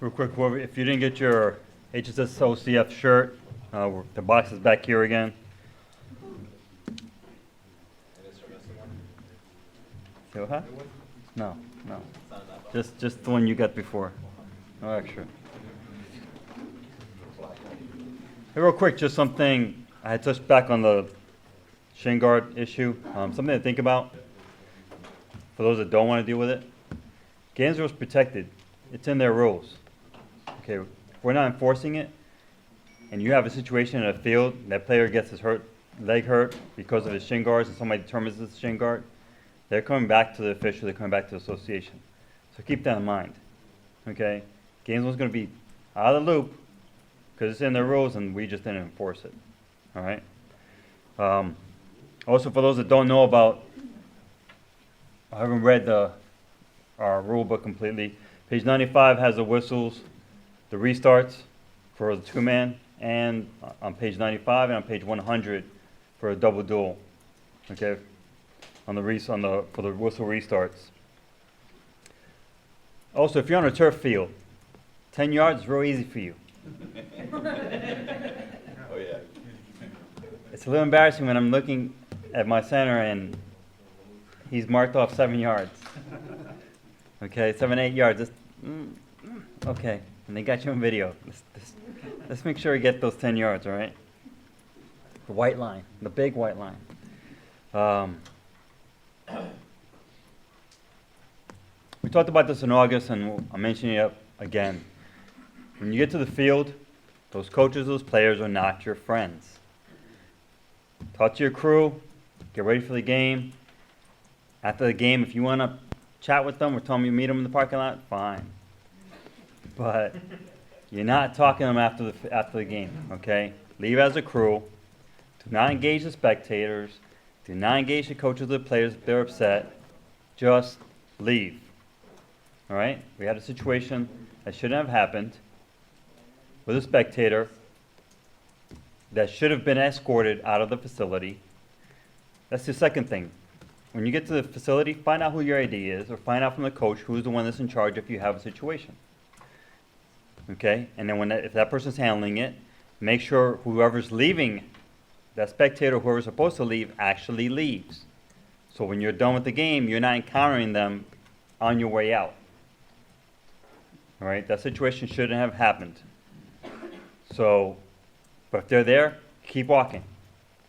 Real quick, if you didn't get your HSSOCF shirt, the box is back here again. Say what? No. Just the one you got before. No extra. Hey, real quick, just something, I had touched back on the shin guard issue, something to think about for those that don't want to deal with it. Gainesville's protected. It's in their rules. Okay, if we're not enforcing it, and you have a situation in a field, and that player gets his leg hurt because of his shin guards, and somebody determines it's a shin guard, they're coming back to the official, they're coming back to the association. So keep that in mind, okay? Gainesville's gonna be out of the loop, because it's in their rules and we just didn't enforce it, all right? Also, for those that don't know about, I haven't read our rule book completely. Page 95 has the whistles, the restarts for the two-man, and on page 95 and on page 100 for a double duel, okay? For the whistle restarts. Also, if you're on a turf field, 10 yards is real easy for you. Oh, yeah. It's a little embarrassing when I'm looking at my center and he's marked off 7 yards. Okay, 7, 8 yards. Okay, and they got you on video. Let's make sure we get those 10 yards, all right? The white line, the big white line. We talked about this in August, and I'm mentioning it again. When you get to the field, those coaches, those players are not your friends. Talk to your crew, get ready for the game. After the game, if you want to chat with them or tell them you meet them in the parking lot, fine. But you're not talking to them after the game, okay? Leave as a crew. Do not engage the spectators. Do not engage the coaches or the players if they're upset. Just leave. All right? We had a situation that shouldn't have happened with a spectator that should have been escorted out of the facility. That's the second thing. When you get to the facility, find out who your AD is, or find out from the coach who's the one that's in charge if you have a situation. Okay? And then if that person's handling it, make sure whoever's leaving, that spectator, whoever's supposed to leave, actually leaves. So when you're done with the game, you're not encountering them on your way out. All right? That situation shouldn't have happened. So, but if they're there, keep walking.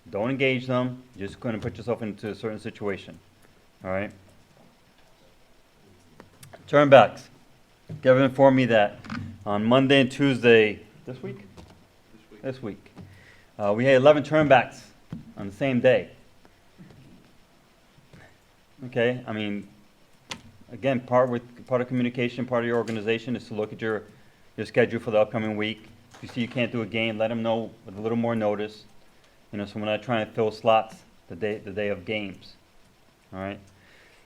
Don't engage them. You're just going to put yourself into a certain situation. All right? Turnbacks. Kevin informed me that on Monday and Tuesday, this week? This week. We had 11 turnbacks on the same day. Okay? I mean, again, part of communication, part of your organization is to look at your schedule for the upcoming week. If you see you can't do a game, let them know with a little more notice. You know, so we're not trying to fill slots the day of games. All right?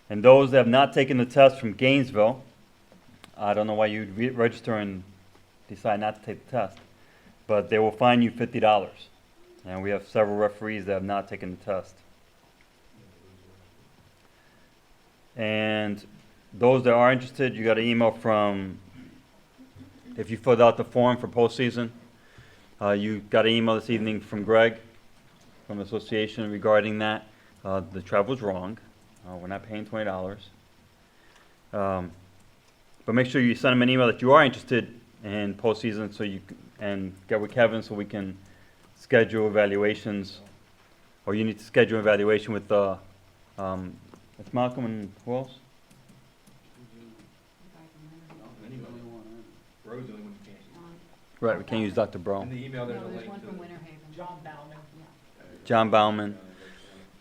And those that have not taken the test from Gainesville, I don't know why you'd register and decide not to take the test, but they will fine you $50. And we have several referees that have not taken the test. And those that are interested, you got an email from, if you filled out the form for postseason, you got an email this evening from Greg from the association regarding that. The travel's wrong. We're not paying $20. But make sure you send them an email that you are interested in postseason, so you and get with Kevin so we can schedule evaluations, or you need to schedule evaluation with it's Malcolm and who else? Bro's the only one who can't. Right, we can't use Dr. Bro. In the email, there's a link one to from the- Winter Haven. John Bauman.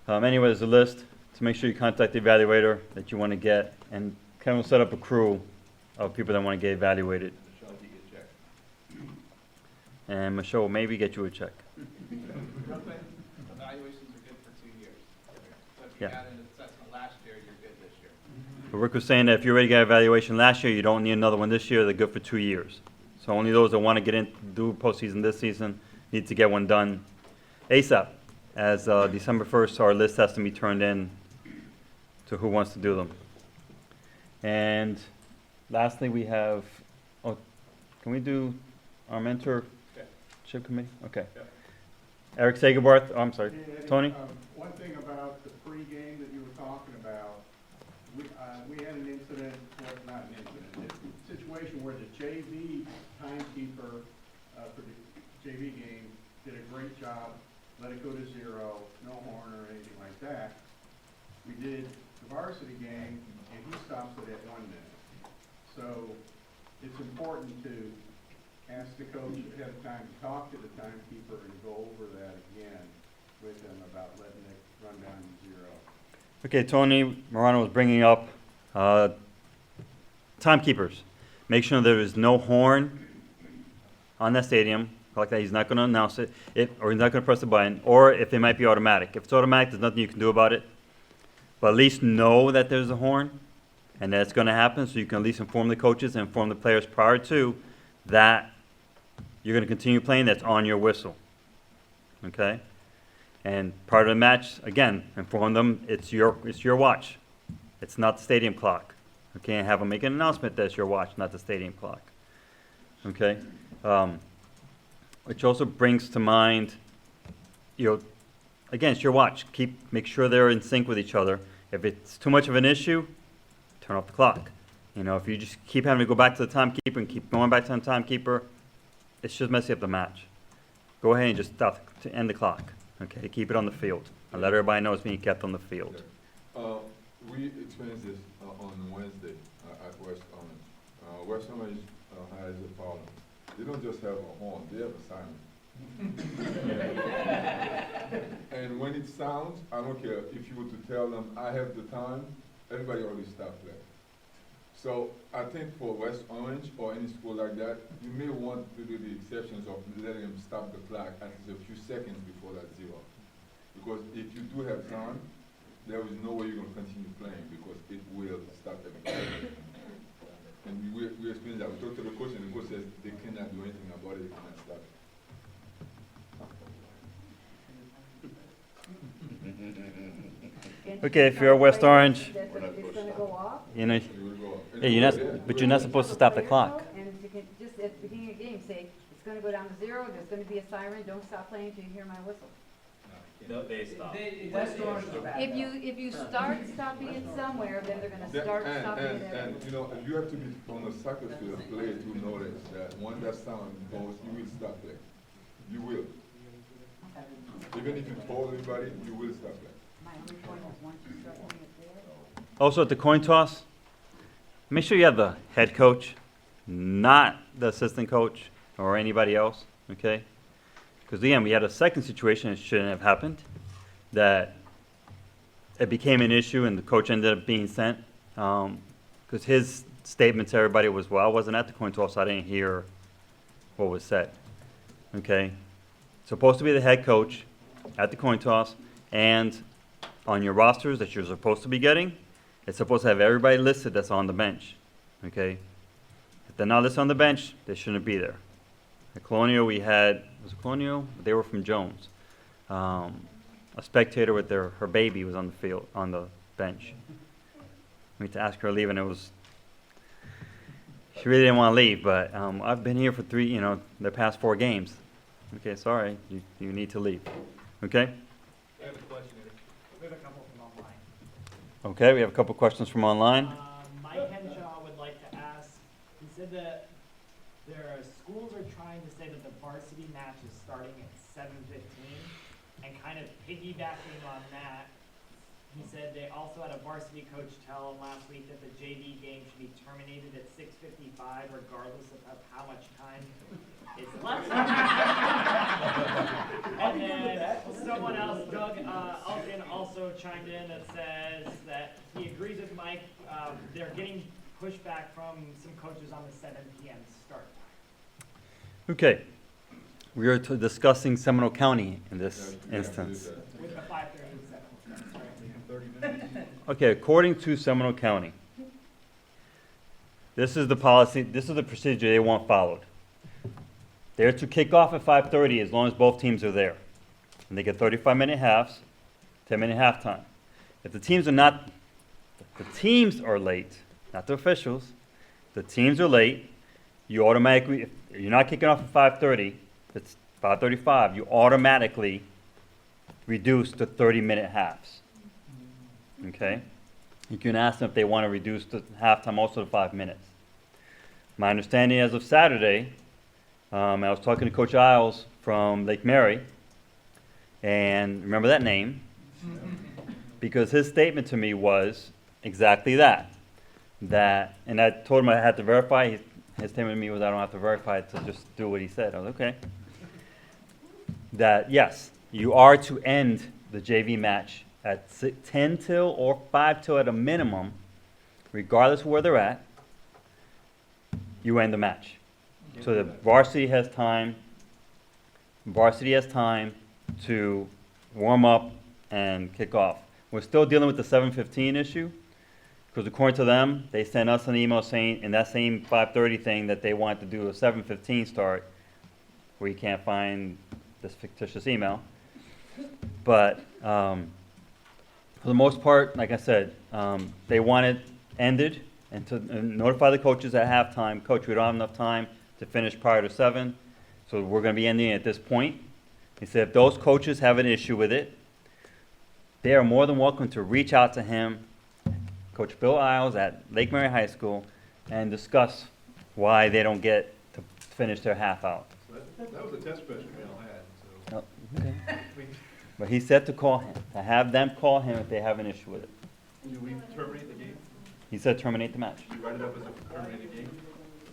Anyway, there's a list to make sure you contact the evaluator that you want to get, and Kevin will set up a crew of people that want to get evaluated. Michelle, if you get checked. And Michelle will maybe get you a check. Real quick, evaluations are good for 2 years. So if you Yeah. had an assessment last year, you're good this year. But Rick was saying that if you already got an evaluation last year, you don't need another one this year. They're good for 2 years. So only those that want to get in, do postseason this season, need to get one done ASAP. As December 1st, our list has to be turned in to who wants to do them. And lastly, we have, can we do our mentorship committee? Okay. Eric Sagerbarth, I'm sorry, Tony? One thing about the pregame that you were talking about, we had an incident, well, not an incident, a situation where the JV timekeeper for the JV game did a great job, let it go to 0, no horn or anything like that. We did the varsity game, and he stops it at 1 minute. So it's important to ask the coach ahead of time to talk to the timekeeper and go over that again with him about letting it run down to 0. Okay, Tony Morano was bringing up timekeepers. Make sure there is no horn on that stadium, like that. He's not going to announce it, or he's not going to press the button, or if it might be automatic. If it's automatic, there's nothing you can do about it. But at least know that there's a horn and that it's going to happen, so you can at least inform the coaches and inform the players prior to that you're going to continue playing. That's on your whistle. Okay? And part of the match, again, inform them it's your watch. It's not the stadium clock. Okay, and have them make an announcement that it's your watch, not the stadium clock. Okay? Which also brings to mind, again, it's your watch. Make sure they're in sync with each other. If it's too much of an issue, turn off the clock. If you just keep having to go back to the timekeeper and keep going back to the timekeeper, it's just messing up the match. Go ahead and just stop to end the clock. Okay, keep it on the field and let everybody know it's being kept on the field. We experienced this on Wednesday at West Orange. West Orange has a problem. They don't just have a horn, they have a siren. And when it sounds, I don't care if you were to tell them, I have the time, everybody already stopped playing. So I think for West Orange or any school like that, you may want to do the exceptions of letting them stop the clock at least a few seconds before that 0. Because if you do have time, there is no way you're going to continue playing because it will stop everything. And we explained that. We talked to the coach and the coach says they cannot do anything about it, they cannot stop it. Okay, if you're West Orange, It's gonna go off, you know, It will go up. And hey, it will, yeah. but you're not supposed to stop the clock. and you can just at the beginning of the game say, it's gonna go down to 0, there's gonna be a siren, don't stop playing until you hear my whistle. No, they stop. If you start stopping it somewhere, then they're gonna start stopping it everywhere. And you have to be on the soccer field player to notice that when that sound goes, you will stop playing. You will. Even if you told anybody, you will stop playing. My only point is once you start doing it there. Also at the coin toss, make sure you have the head coach, not the assistant coach or anybody else, okay? Because again, we had a second situation that shouldn't have happened, that it became an issue and the coach ended up being sent. Because his statement to everybody was, well, I wasn't at the coin toss, so I didn't hear what was said, okay? Supposed to be the head coach at the coin toss, and on your rosters that you're supposed to be getting, it's supposed to have everybody listed that's on the bench, okay? If they're not listed on the bench, they shouldn't be there. At Colonial, was it Colonial? They were from Jones. A spectator with her baby was on the field, on the bench. We had to ask her to leave, and she really didn't want to leave, but I've been here for the past 4 games. Okay, sorry, you need to leave. Okay? I have a question. We have a couple from online. Okay, we have a couple questions from online. Mike Henshaw would like to ask, he said that schools are trying to say that the varsity match is starting at 7:15, and kind of piggybacking on that, he said they also had a varsity coach tell him last week that the JV game should be terminated at 6:55 regardless of how much time is left. And then someone else, Doug Elkin, also chimed in that says that he agrees with Mike. They're getting pushback from some coaches on the 7 p.m. start time. Okay, we are discussing Seminole County in this instance. With the 5:30. Okay, according to Seminole County, this is the policy, this is the procedure they want followed. They're to kick off at 5:30 as long as both teams are there. And they get 35-minute halves, 10-minute halftime. If the teams are late, not the officials, the teams are late, you automatically, if you're not kicking off at 5:30, it's 5:35, you automatically reduce to 30-minute halves. Okay? You can ask them if they want to reduce the halftime also to 5 minutes. My understanding as of Saturday, I was talking to Coach Isles from Lake Mary, and remember that name, because his statement to me was exactly that. And I told him I had to verify. His statement to me was, I don't have to verify it, to just do what he said. I was okay. That yes, you are to end the JV match at 10 till or 5 till at a minimum, regardless of where they're at. You end the match. So the varsity has time. Varsity has time to warm up and kick off. We're still dealing with the 7:15 issue, because according to them, they sent us an email saying in that same 5:30 thing that they want to do a 7:15 start, where you can't find this fictitious email. But for the most part, like I said, they want it ended and to notify the coaches at halftime, coach, we don't have enough time to finish prior to 7, so we're going to be ending at this point. He said if those coaches have an issue with it, they are more than welcome to reach out to him, Coach Bill Isles at Lake Mary High School, and discuss why they don't get to finish their half out. That was a test question we all had, so. Oh, okay. But he said to call him, to have them call him if they have an issue with it. Do we terminate the game? He said terminate the match. You write it up as a terminated game?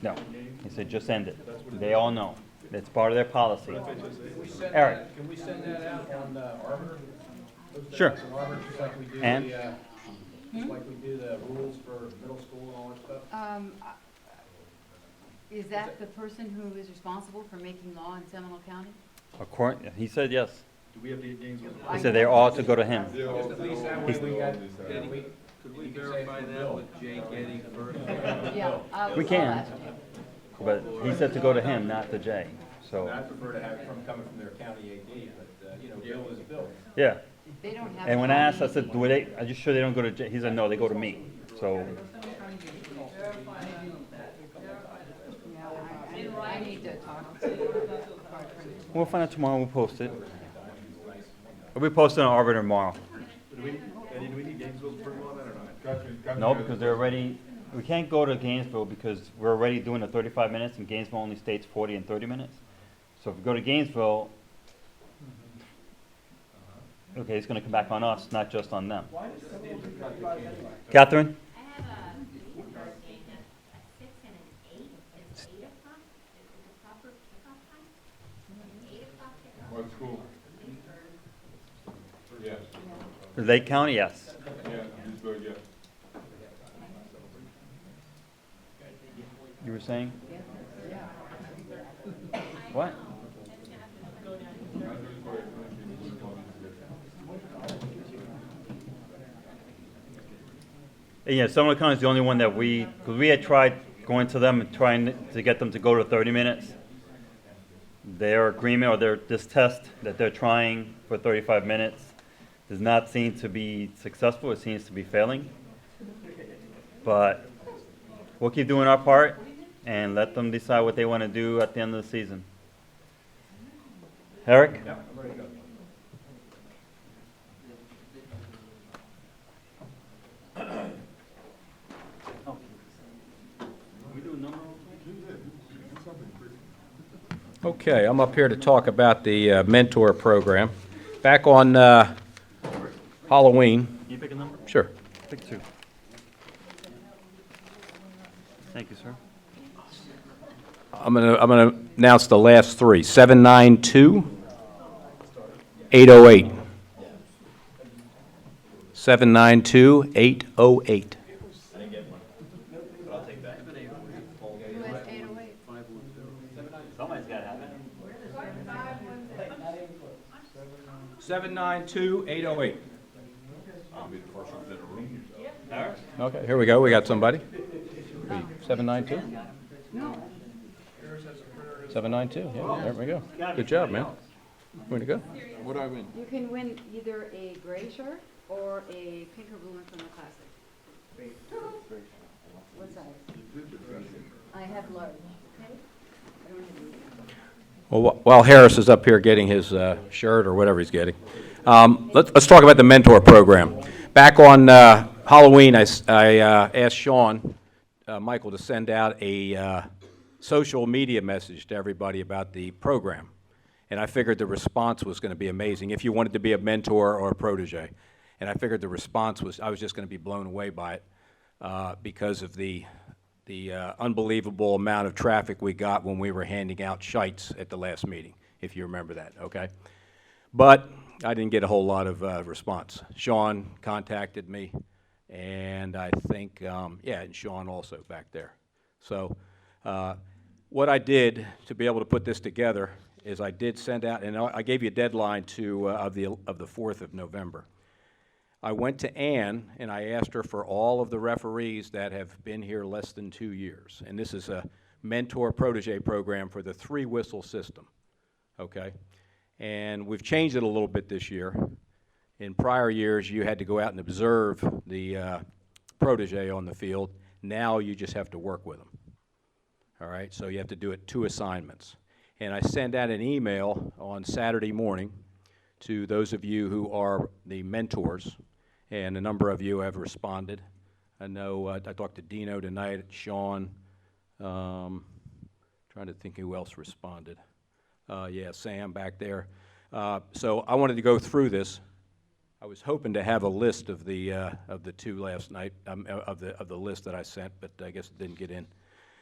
No, he said just end it. They all know. It's part of their policy. Eric. Can we send that out on Arbiter? Sure. Arbiter, just like we do And? just like we do the rules for middle school and all that stuff? Is that the person who is responsible for making law in Seminole County? He said yes. Do we have the games on He said they're all to go to him. They're all- Just at least that He's- way we got, Could we verify that with Jay Getty first? Yeah. We I'll can. ask him. But he said to go to him, not to Jay. So, I prefer to have it coming from their county AD, but, Bill is Bill. yeah. They don't have. And when I a asked, I said, county- are you sure they don't go to Jay? He said, no, they go to me. So, Yeah, I need to talk to we'll find out tomorrow, we'll post it. We'll be posting on Arbiter tomorrow. Eddie, do we need Gainesville's approval on that or not? No, because they're already, we can't go to Gainesville because we're already doing the 35 minutes and Gainesville only states 40 and 30 minutes. So if we go to Gainesville, okay, it's gonna come back on us, not just on them. Catherine? I have a football game at 6 and an 8. It's 8 o'clock. Is it the proper kickoff time? 8 o'clock kickoff. What school? Yes. Lake County, yes. Yeah, Pittsburgh, yeah. You were saying? What? Yeah, Seminole County is the only one that because we had tried going to them and trying to get them to go to 30 minutes. Their agreement or this test that they're trying for 35 minutes does not seem to be successful. It seems to be failing. But we'll keep doing our part and let them decide what they want to do at the end of the season. Eric? Yeah, I'm ready to go. Okay, I'm up here to talk about the mentor program. Back on Halloween. Can you pick a number? Sure. Pick 2. Thank you, sir. I'm gonna announce the last 3. 792 808. 792 808. Who has 808? Somebody's got to have it. 792 808. I'll be the first one in the room. Okay, here we go. We got somebody. 792? No. 792, yeah, there we go. Good job, man. Way to go. What do I win? You can win either a gray shirt or a pink or blue one from the classic. What size? I have large. Okay? I don't have medium. Well, while Harris is up here getting his shirt or whatever he's getting, let's talk about the mentor program. Back on Halloween, I asked Sean Michael to send out a social media message to everybody about the program. And I figured the response was going to be amazing if you wanted to be a mentor or a protege. And I figured the response was, I was just going to be blown away by it because of the unbelievable amount of traffic we got when we were handing out shites at the last meeting, if you remember that, okay? But I didn't get a whole lot of response. Sean contacted me, and I think, yeah, and Sean also back there. So what I did to be able to put this together is I did send out, and I gave you a deadline of the 4th of November. I went to Ann, and I asked her for all of the referees that have been here less than 2 years. And this is a mentor-protege program for the 3-whistle system, okay? And we've changed it a little bit this year. In prior years, you had to go out and observe the protege on the field. Now you just have to work with them, all right? So you have to do it 2 assignments. And I sent out an email on Saturday morning to those of you who are the mentors, and a number of you have responded. I know I talked to Dino tonight, Sean, trying to think who else responded. Yeah, Sam back there. So I wanted to go through this. I was hoping to have a list of the 2 last night, of the list that I sent, but I guess it didn't get in.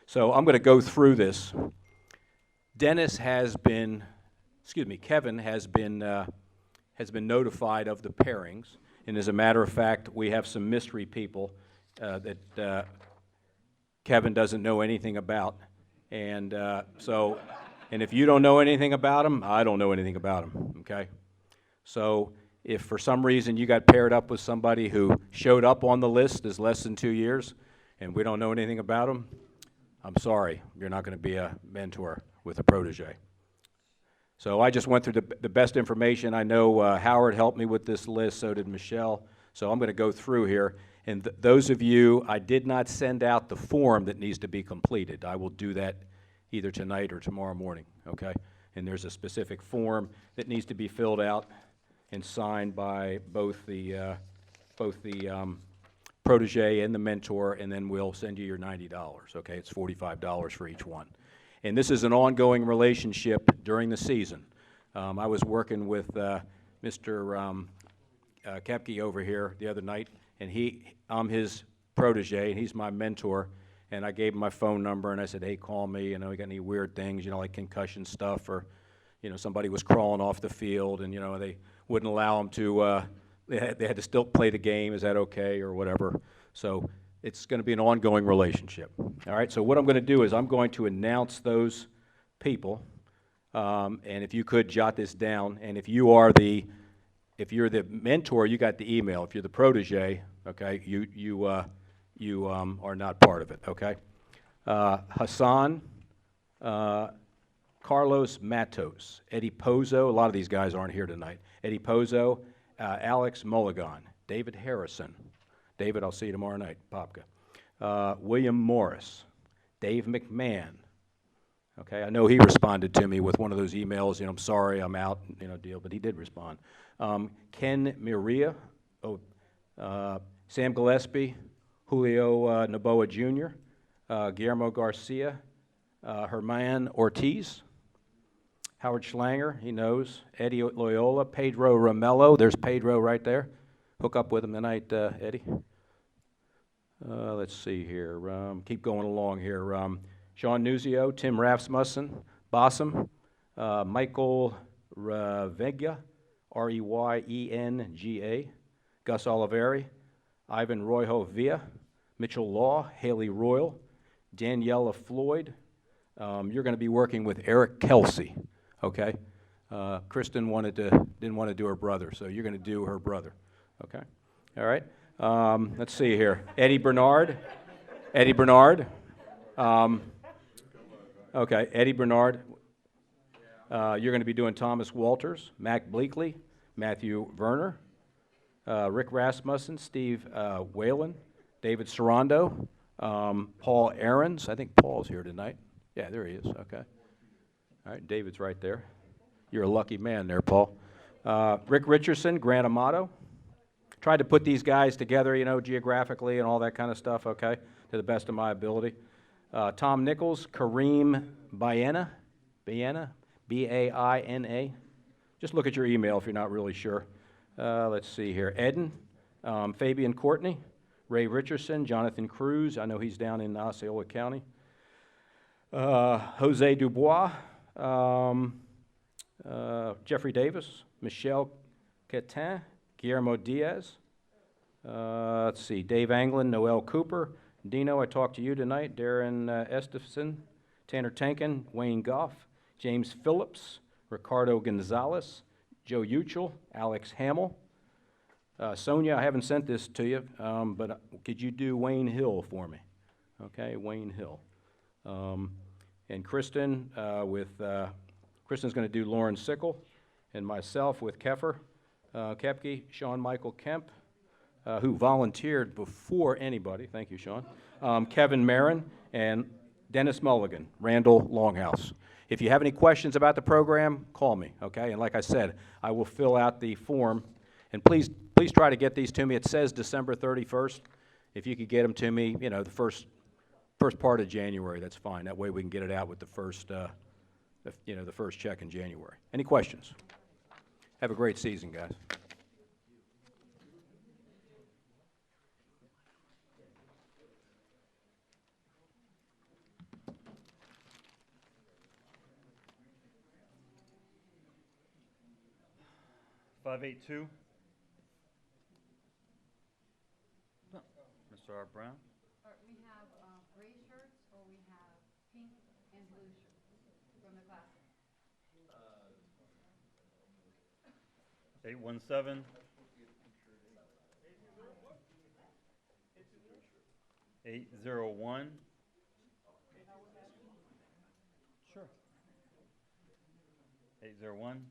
So I'm going to go through this. Kevin has been notified of the pairings, and as a matter of fact, we have some mystery people that Kevin doesn't know anything about, and and if you don't know anything about them, I don't know anything about them, okay? So if for some reason you got paired up with somebody who showed up on the list as less than 2 years, and we don't know anything about them, I'm sorry, you're not going to be a mentor with a protege. So I just went through the best information. I know Howard helped me with this list, so did Michelle. So I'm going to go through here. And those of you, I did not send out the form that needs to be completed. I will do that either tonight or tomorrow morning, okay? And there's a specific form that needs to be filled out and signed by both the protege and the mentor, and then we'll send you your $90, okay? It's $45 for each one. And this is an ongoing relationship during the season. I was working with Mr. Kepke over here the other night, and I'm his protege, and he's my mentor. And I gave him my phone number, and I said, hey, call me, you know, you got any weird things, you know, like concussion stuff, or, you know, somebody was crawling off the field, and, you know, they wouldn't allow them to, they had to still play the game, is that okay, or whatever. So it's going to be an ongoing relationship. All right, so what I'm going to do is I'm going to announce those people, and if you could jot this down, and if you're the mentor, you got the email. If you're the protege, okay, you are not part of it, okay? Hassan, Carlos Matos, Eddie Pozo, a lot of these guys aren't here tonight. Eddie Pozo, Alex Mulligan, David Harrison. David, I'll see you tomorrow night, Popka. William Morris, Dave McMahon. Okay, I know he responded to me with one of those emails, you know, I'm sorry, I'm out, you know, deal, but he did respond. Ken Miria, Sam Gillespie, Julio Noboa Jr., Guillermo Garcia, Herman Ortiz, Howard Schlanger, he knows, Eddie Loyola, Pedro Romello, there's Pedro right there. Hook up with him tonight, Eddie. Let's see here. Keep going along here. Sean Nuzio, Tim Rasmussen, Bossum, Michael Revega, ReyengA, Gus Oliveri, Ivan Royho Villa, Mitchell Law, Haley Royal, Daniela Floyd. You're going to be working with Eric Kelsey, okay? Kristen didn't want to do her brother, so you're going to do her brother. Okay, all right. Let's see here. Eddie Bernard. Okay, Eddie Bernard. You're going to be doing Thomas Walters, Mac Bleakley, Matthew Werner, Rick Rasmussen, Steve Whalen, David Sarando, Paul Ahrens. I think Paul's here tonight. Yeah, there he is. Okay. All right, David's right there. You're a lucky man there, Paul. Rick Richardson, Grant Amato. Tried to put these guys together, you know, geographically and all that kind of stuff, okay, to the best of my ability. Tom Nichols, Kareem Biena, Baina. Just look at your email if you're not really sure. Let's see here. Eden, Fabian Courtney, Ray Richardson, Jonathan Cruz. I know he's down in Osceola County. Jose Dubois, Jeffrey Davis, Michelle Catin, Guillermo Diaz. Let's see, Dave Anglin, Noel Cooper, Dino, I talked to you tonight, Darren Estefson, Tanner Tankin, Wayne Goff, James Phillips, Ricardo Gonzalez, Joe Uchel, Alex Hamill. Sonia, I haven't sent this to you, but could you do Wayne Hill for me? Okay, Wayne Hill. And Kristen Kristen's going to do Lauren Sickle, and myself with Keffer, Kepke, Sean Michael Kemp, who volunteered before anybody, thank you, Sean, Kevin Marin, and Dennis Mulligan, Randall Longhouse. If you have any questions about the program, call me, okay? And like I said, I will fill out the form, and please try to get these to me. It says December 31st. If you could get them to me, you know, the first part of January, that's fine. That way we can get it out with the first check in January. Any questions? Have a great season, guys. Five eight two. Mr. R. Brown. We have gray shirts or we have pink and blue shirts from the classic. 817. 801. Sure. 801.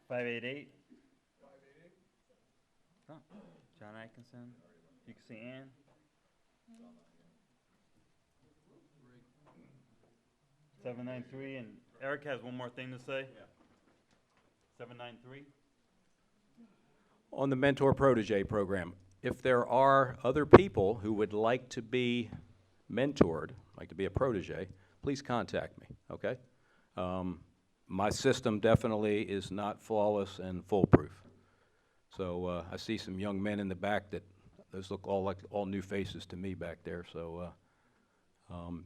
588. Oh, John Atkinson. You can see Ann. 793, and Eric has one more thing to say. 793. On the Mentor Protege program, if there are other people who would like to be mentored, like to be a protege, please contact me, okay? My system definitely is not flawless and foolproof. So I see some young men in the back that those look all like all new faces to me back there. So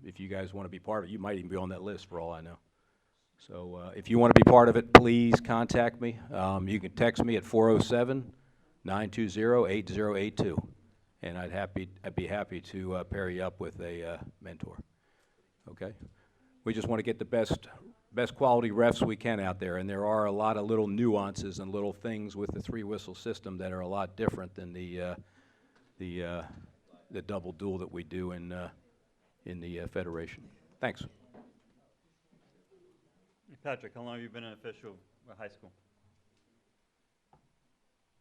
if you guys want to be part of it, you might even be on that list for all I know. So if you want to be part of it, please contact me. You can text me at 407-920-8082, and I'd be happy to pair you up with a mentor. Okay? We just want to get the best quality refs we can out there, and there are a lot of little nuances and little things with the three-whistle system that are a lot different than the double duel that we do in the Federation. Thanks. Patrick, how long have you been an official at high school?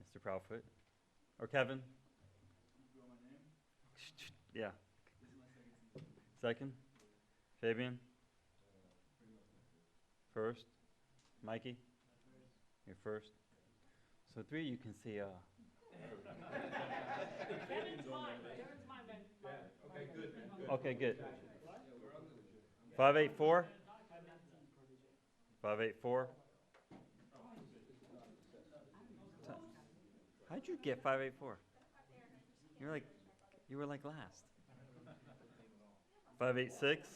Mr. Proudfoot. Or Kevin? Yeah. Second? Fabian? First? Mikey? You're first. So three you can see. Okay, good. 584? 584? How'd you get 584? You were like last. 586?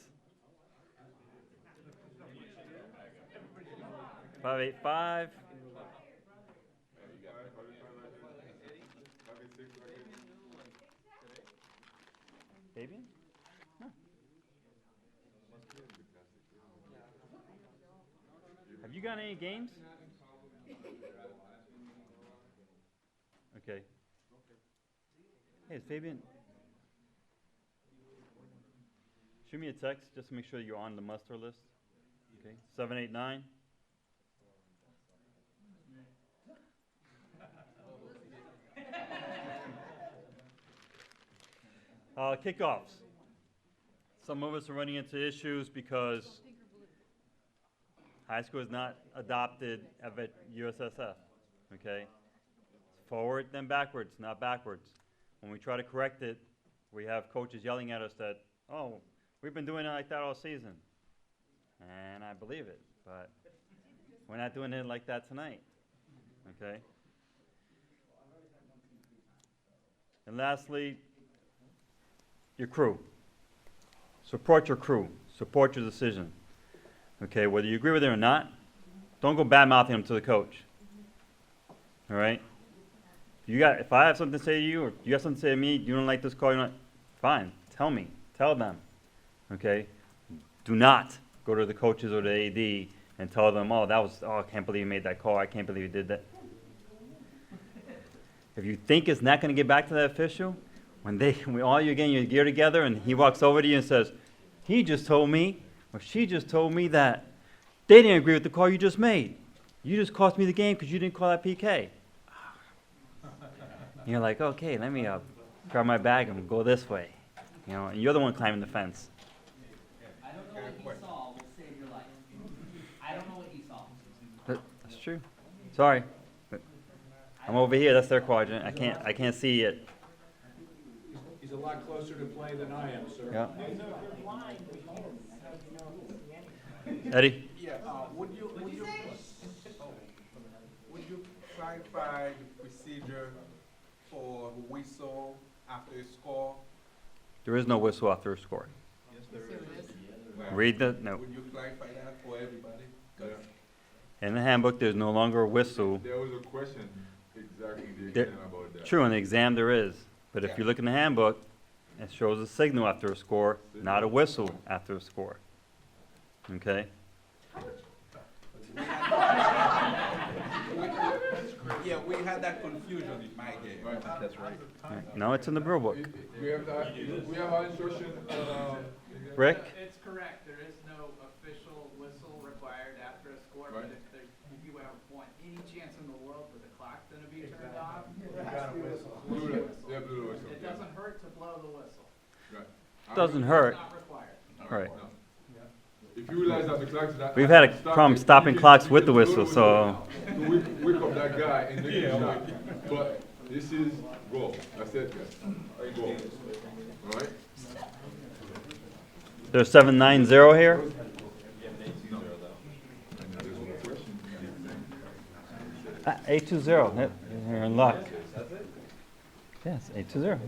585? Fabian? Huh. Have you got any games? Okay. Hey, is Fabian? Shoot me a text just to make sure you're on the muster list. Okay. 789. Kickoffs. Some of us are running into issues because high school is not adopted at USSF. Okay. Forward then backwards, not backwards. When we try to correct it, we have coaches yelling at us that, oh, we've been doing it like that all season. and I believe it, but we're not doing it like that tonight, okay? And lastly, your crew. Support your crew. Support your decision. Okay, whether you agree with it or not, don't go bad-mouthing them to the coach. All right? If I have something to say to you, or you have something to say to me, you don't like this call, you're not, fine, tell me, tell them. Okay? Do not go to the coaches or the AD and tell them, oh, I can't believe you made that call, I can't believe you did that. If you think it's not going to get back to that official, when all you're getting your gear together and he walks over to you and says, he just told me, or she just told me that they didn't agree with the call you just made. You just cost me the game because you didn't call that PK. And you're like, okay, let me grab my bag and go this way. You know, and you're the one climbing the fence. I don't know what he saw will save your life. I don't know what he saw. That's true. Sorry. I'm over here, that's their quadrant. I can't see it. He's a lot closer to play than I am, sir. Yeah. Eddie? Yeah, would you clarify the procedure for whistle after a score? There is no whistle after a score. Yes, there is. Read the, no. Would you clarify that for everybody? In the handbook, there's no longer a whistle. There was a question exactly in the There- exam about that. True, in the exam there is. But if you look in the handbook, it shows a signal after a score, not a whistle after a score. Okay? Yeah, we had that confusion in my game. That's right. No, it's in the Brew book. We have our instruction, Rick? It's correct, there is no official whistle required after a score, but if you want any chance in the world that the clock's gonna be turned off, it doesn't hurt to blow the whistle. Right. Doesn't hurt. It's not required. Right. If you realize that the clock's not. We've had a problem stopping clocks with the whistle, so. Wake up that guy and make him shot. But this is go. That's it, guys. Go. All right? There's 790 here? Ah, 820. Yep, you're in luck. Yes, 820.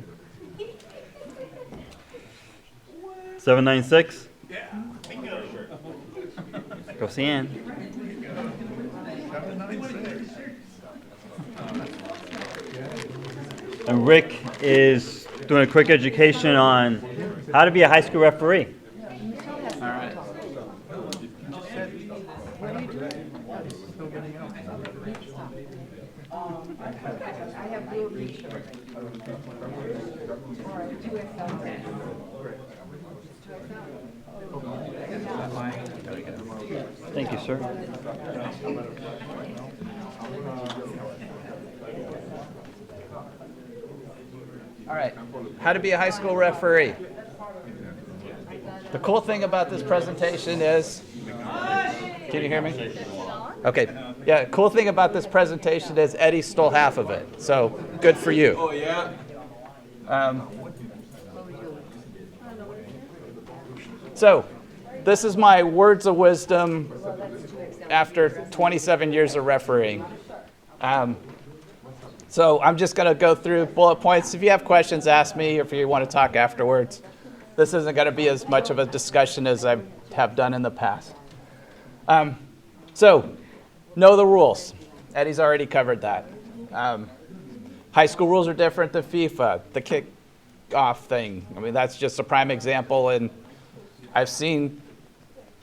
796? Yeah, bingo. Go see Ann. And Rick is doing a quick education on how to be a high school referee. All right. I have blue t-shirt. All right, 2XL. Thank you, sir. All right, how to be a high school referee. The cool thing about this presentation is, can you hear me? Okay, yeah, cool thing about this presentation is Eddie stole half of it, so good for you. Oh, yeah? So, this is my words of wisdom after 27 years of refereeing. So I'm just going to go through bullet points. If you have questions, ask me, or if you want to talk afterwards. This isn't going to be as much of a discussion as I have done in the past. So, know the rules. Eddie's already covered that. High school rules are different than FIFA. The kick-off thing, I mean, that's just a prime example, and I've seen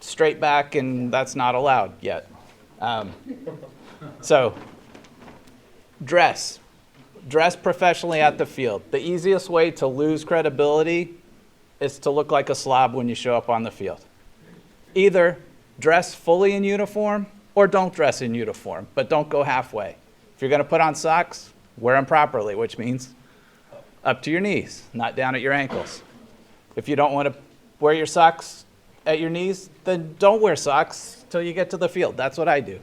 straight back, and that's not allowed yet. So, dress. Dress professionally at the field. The easiest way to lose credibility is to look like a slob when you show up on the field. Either dress fully in uniform or don't dress in uniform, but don't go halfway. If you're going to put on socks, wear them properly, which means up to your knees, not down at your ankles. If you don't want to wear your socks at your knees, then don't wear socks till you get to the field. That's what I do.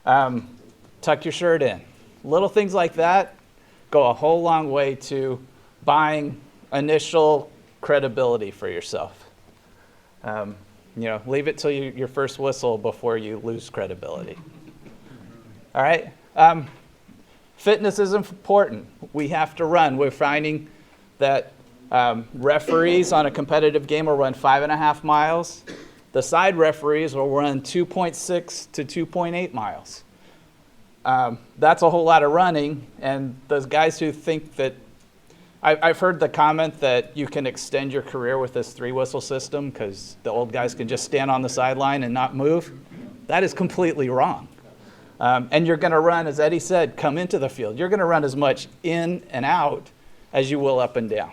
Tuck your shirt in. Little things like that go a whole long way to buying initial credibility for yourself. Leave it till your first whistle before you lose credibility. All right? Fitness is important. We have to run. We're finding that referees on a competitive game will run 5.5 miles. The side referees will run 2.6 to 2.8 miles. That's a whole lot of running, and those guys who think that, I've heard the comment that you can extend your career with this 3-whistle system because the old guys can just stand on the sideline and not move. That is completely wrong. And you're going to run, as Eddie said, come into the field. You're going to run as much in and out as you will up and down.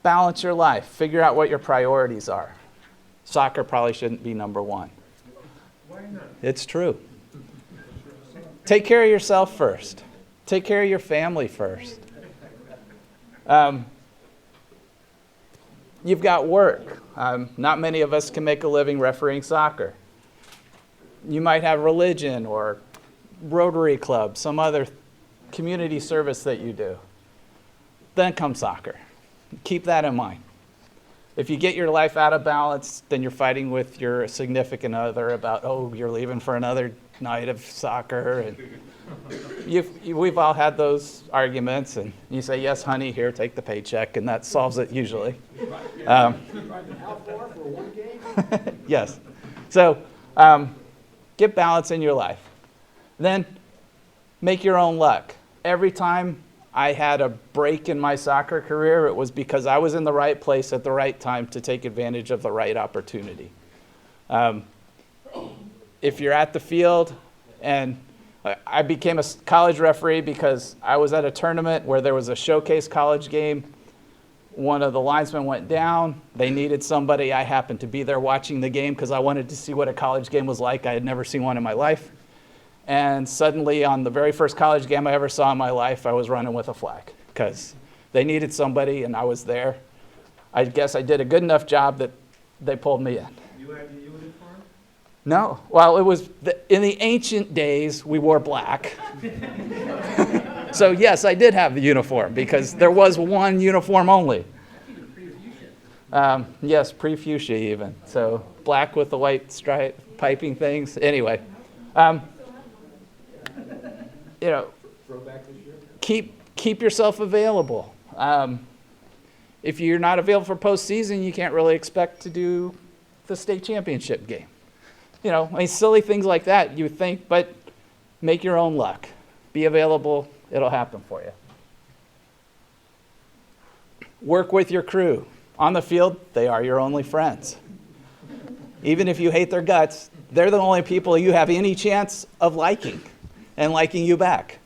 Balance your life. Figure out what your priorities are. Soccer probably shouldn't be number one. Why not? It's true. Take care of yourself first. Take care of your family first. You've got work. Not many of us can make a living refereeing soccer. You might have religion or Rotary Club, some other community service that you do. Then comes soccer. Keep that in mind. If you get your life out of balance, then you're fighting with your significant other about, oh, you're leaving for another night of soccer. And we've all had those arguments, and you say, yes, honey, here, take the paycheck, and that solves it usually. Yes. So get balance in your life. Then make your own luck. Every time I had a break in my soccer career, it was because I was in the right place at the right time to take advantage of the right opportunity. If you're at the field, and I became a college referee because I was at a tournament where there was a showcase college game. One of the linesmen went down. They needed somebody. I happened to be there watching the game because I wanted to see what a college game was like. I had never seen one in my life. And suddenly, on the very first college game I ever saw in my life, I was running with a flag because they needed somebody, and I was there. I guess I did a good enough job that they pulled me in. You had the uniform? No. Well, it was in the ancient days, we wore black. So, yes, I did have the uniform because there was one uniform only. Yes, pre-fuchsia even. So, black with the white stripe piping things. Anyway. Keep yourself available. If you're not available for postseason, you can't really expect to do the state championship game. Silly things like that you think, but make your own luck. Be available, it'll happen for you. Work with your crew. On the field, they are your only friends. Even if you hate their guts, they're the only people you have any chance of liking and liking you back.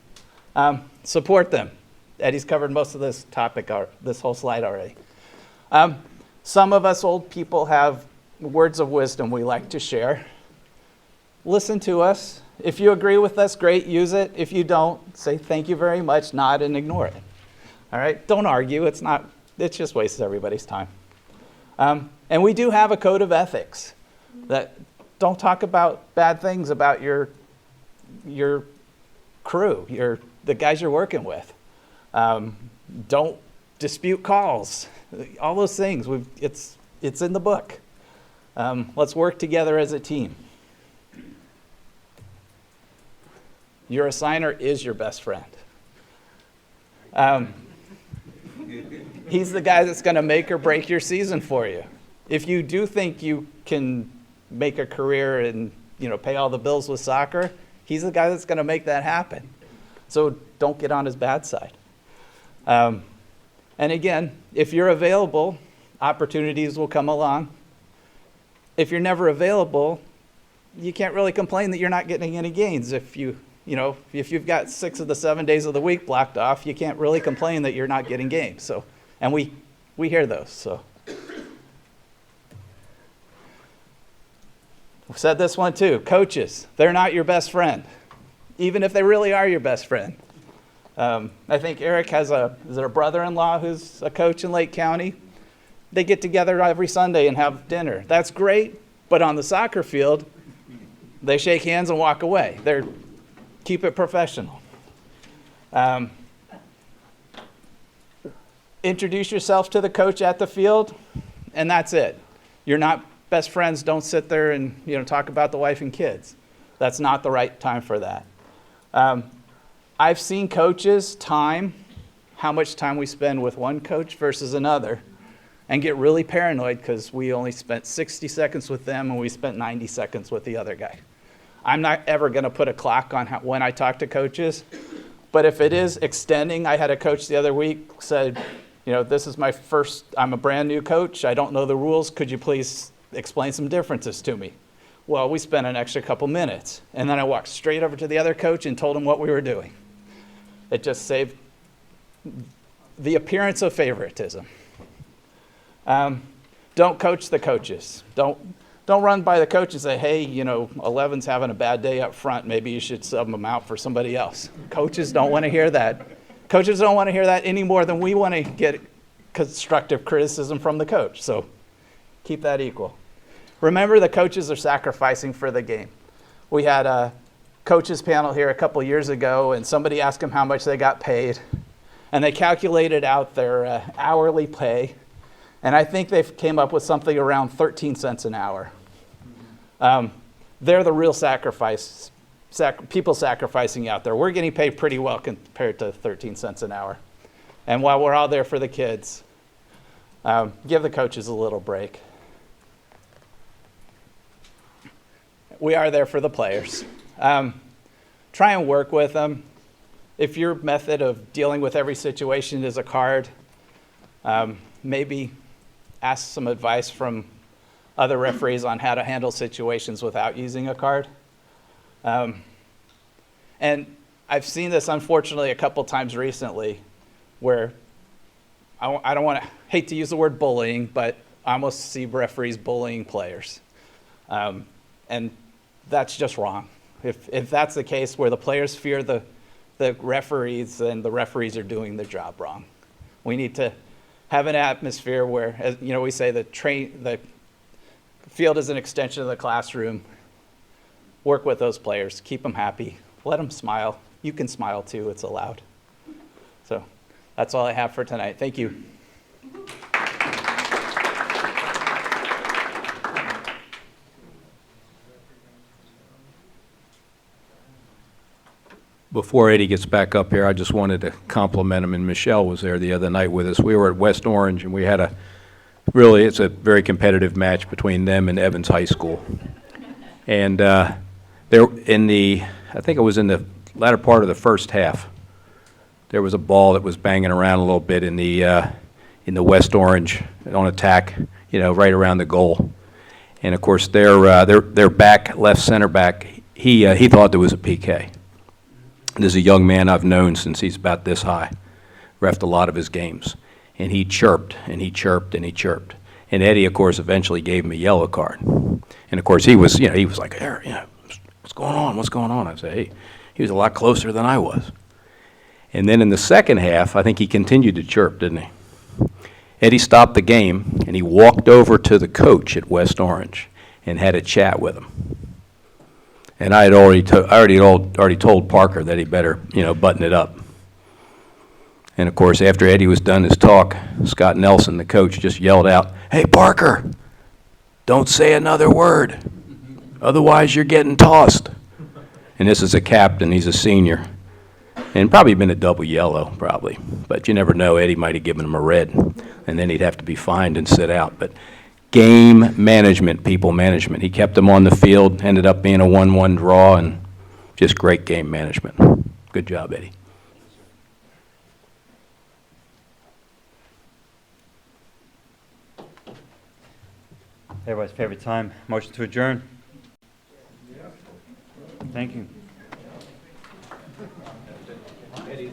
Support them. Eddie's covered most of this topic, this whole slide already. Some of us old people have words of wisdom we like to share. Listen to us. If you agree with us, great, use it. If you don't, say thank you very much, nod, and ignore it. All right? Don't argue. It just wastes everybody's time. And we do have a code of ethics that don't talk about bad things about your crew, the guys you're working with. Don't dispute calls. All those things. It's in the book. Let's work together as a team. Your assigner is your best friend. He's the guy that's going to make or break your season for you. If you do think you can make a career and pay all the bills with soccer, he's the guy that's going to make that happen. So don't get on his bad side. And again, if you're available, opportunities will come along. If you're never available, you can't really complain that you're not getting any gains. If you've got 6 of the 7 days of the week blocked off, you can't really complain that you're not getting games. So, and we hear those. So, I've said this one too. Coaches, they're not your best friend, even if they really are your best friend. I think Eric has a brother-in-law who's a coach in Lake County. They get together every Sunday and have dinner. That's great, but on the soccer field, they shake hands and walk away. Keep it professional. introduce yourself to the coach at the field, and that's it. You're not best friends. Don't sit there and talk about the wife and kids. That's not the right time for that. I've seen coaches time how much time we spend with one coach versus another and get really paranoid because we only spent 60 seconds with them and we spent 90 seconds with the other guy. I'm not ever going to put a clock on when I talk to coaches, but if it is extending, I had a coach the other week said, this is my first, I'm a brand new coach, I don't know the rules, could you please explain some differences to me? Well, we spent an extra couple minutes, and then I walked straight over to the other coach and told him what we were doing. It just saved the appearance of favoritism. Don't coach the coaches. Don't run by the coach and say, hey, 11's having a bad day up front. Maybe you should sub them out for somebody else. Coaches don't want to hear that. Coaches don't want to hear that any more than we want to get constructive criticism from the coach. So keep that equal. Remember, the coaches are sacrificing for the game. We had a coaches panel here a couple years ago, and somebody asked them how much they got paid. And they calculated out their hourly pay. And I think they came up with something around 13 cents an hour. They're the real people sacrificing out there. We're getting paid pretty well compared to 13 cents an hour. And while we're all there for the kids, give the coaches a little break. We are there for the players. Try and work with them. If your method of dealing with every situation is a card, maybe ask some advice from other referees on how to handle situations without using a card. And I've seen this, unfortunately, a couple times recently where I don't want to, hate to use the word bullying, but I almost see referees bullying players. And that's just wrong. If that's the case where the players fear the referees, then the referees are doing their job wrong. We need to have an atmosphere where, as we say, the field is an extension of the classroom. Work with those players, keep them happy, let them smile. You can smile too, it's allowed. So that's all I have for tonight. Thank you. Before Eddie gets back up here, I just wanted to compliment him, and Michelle was there the other night with us. We were at West Orange, and we had it's a very competitive match between them and Evans High School. And I think it was in the latter part of the first half, there was a ball that was banging around a little bit in the West Orange on attack, right around the goal. And of course, their back, left center back, he thought there was a PK. This is a young man I've known since he's about this high, reffed a lot of his games. And he chirped, and he chirped, and he chirped. And Eddie, of course, eventually gave him a yellow card. And of course, he was like, what's going on, what's going on? I said, hey, he was a lot closer than I was. And then in the second half, I think he continued to chirp, didn't he? Eddie stopped the game, and he walked over to the coach at West Orange and had a chat with him. And I had already told Parker that he better, button it up. And of course, after Eddie was done his talk, Scott Nelson, the coach, just yelled out, "Hey, Parker, don't say another word. Otherwise, you're getting tossed." And this is a captain, he's a senior. And probably been a double yellow, probably. But you never know, Eddie might have given him a red. And then he'd have to be fined and sit out. But game management, people management. He kept them on the field, ended up being a 1-1 draw, and just great game management. Good job, Eddie. Everybody's favorite time. Motion to adjourn. Thank you. Eddie.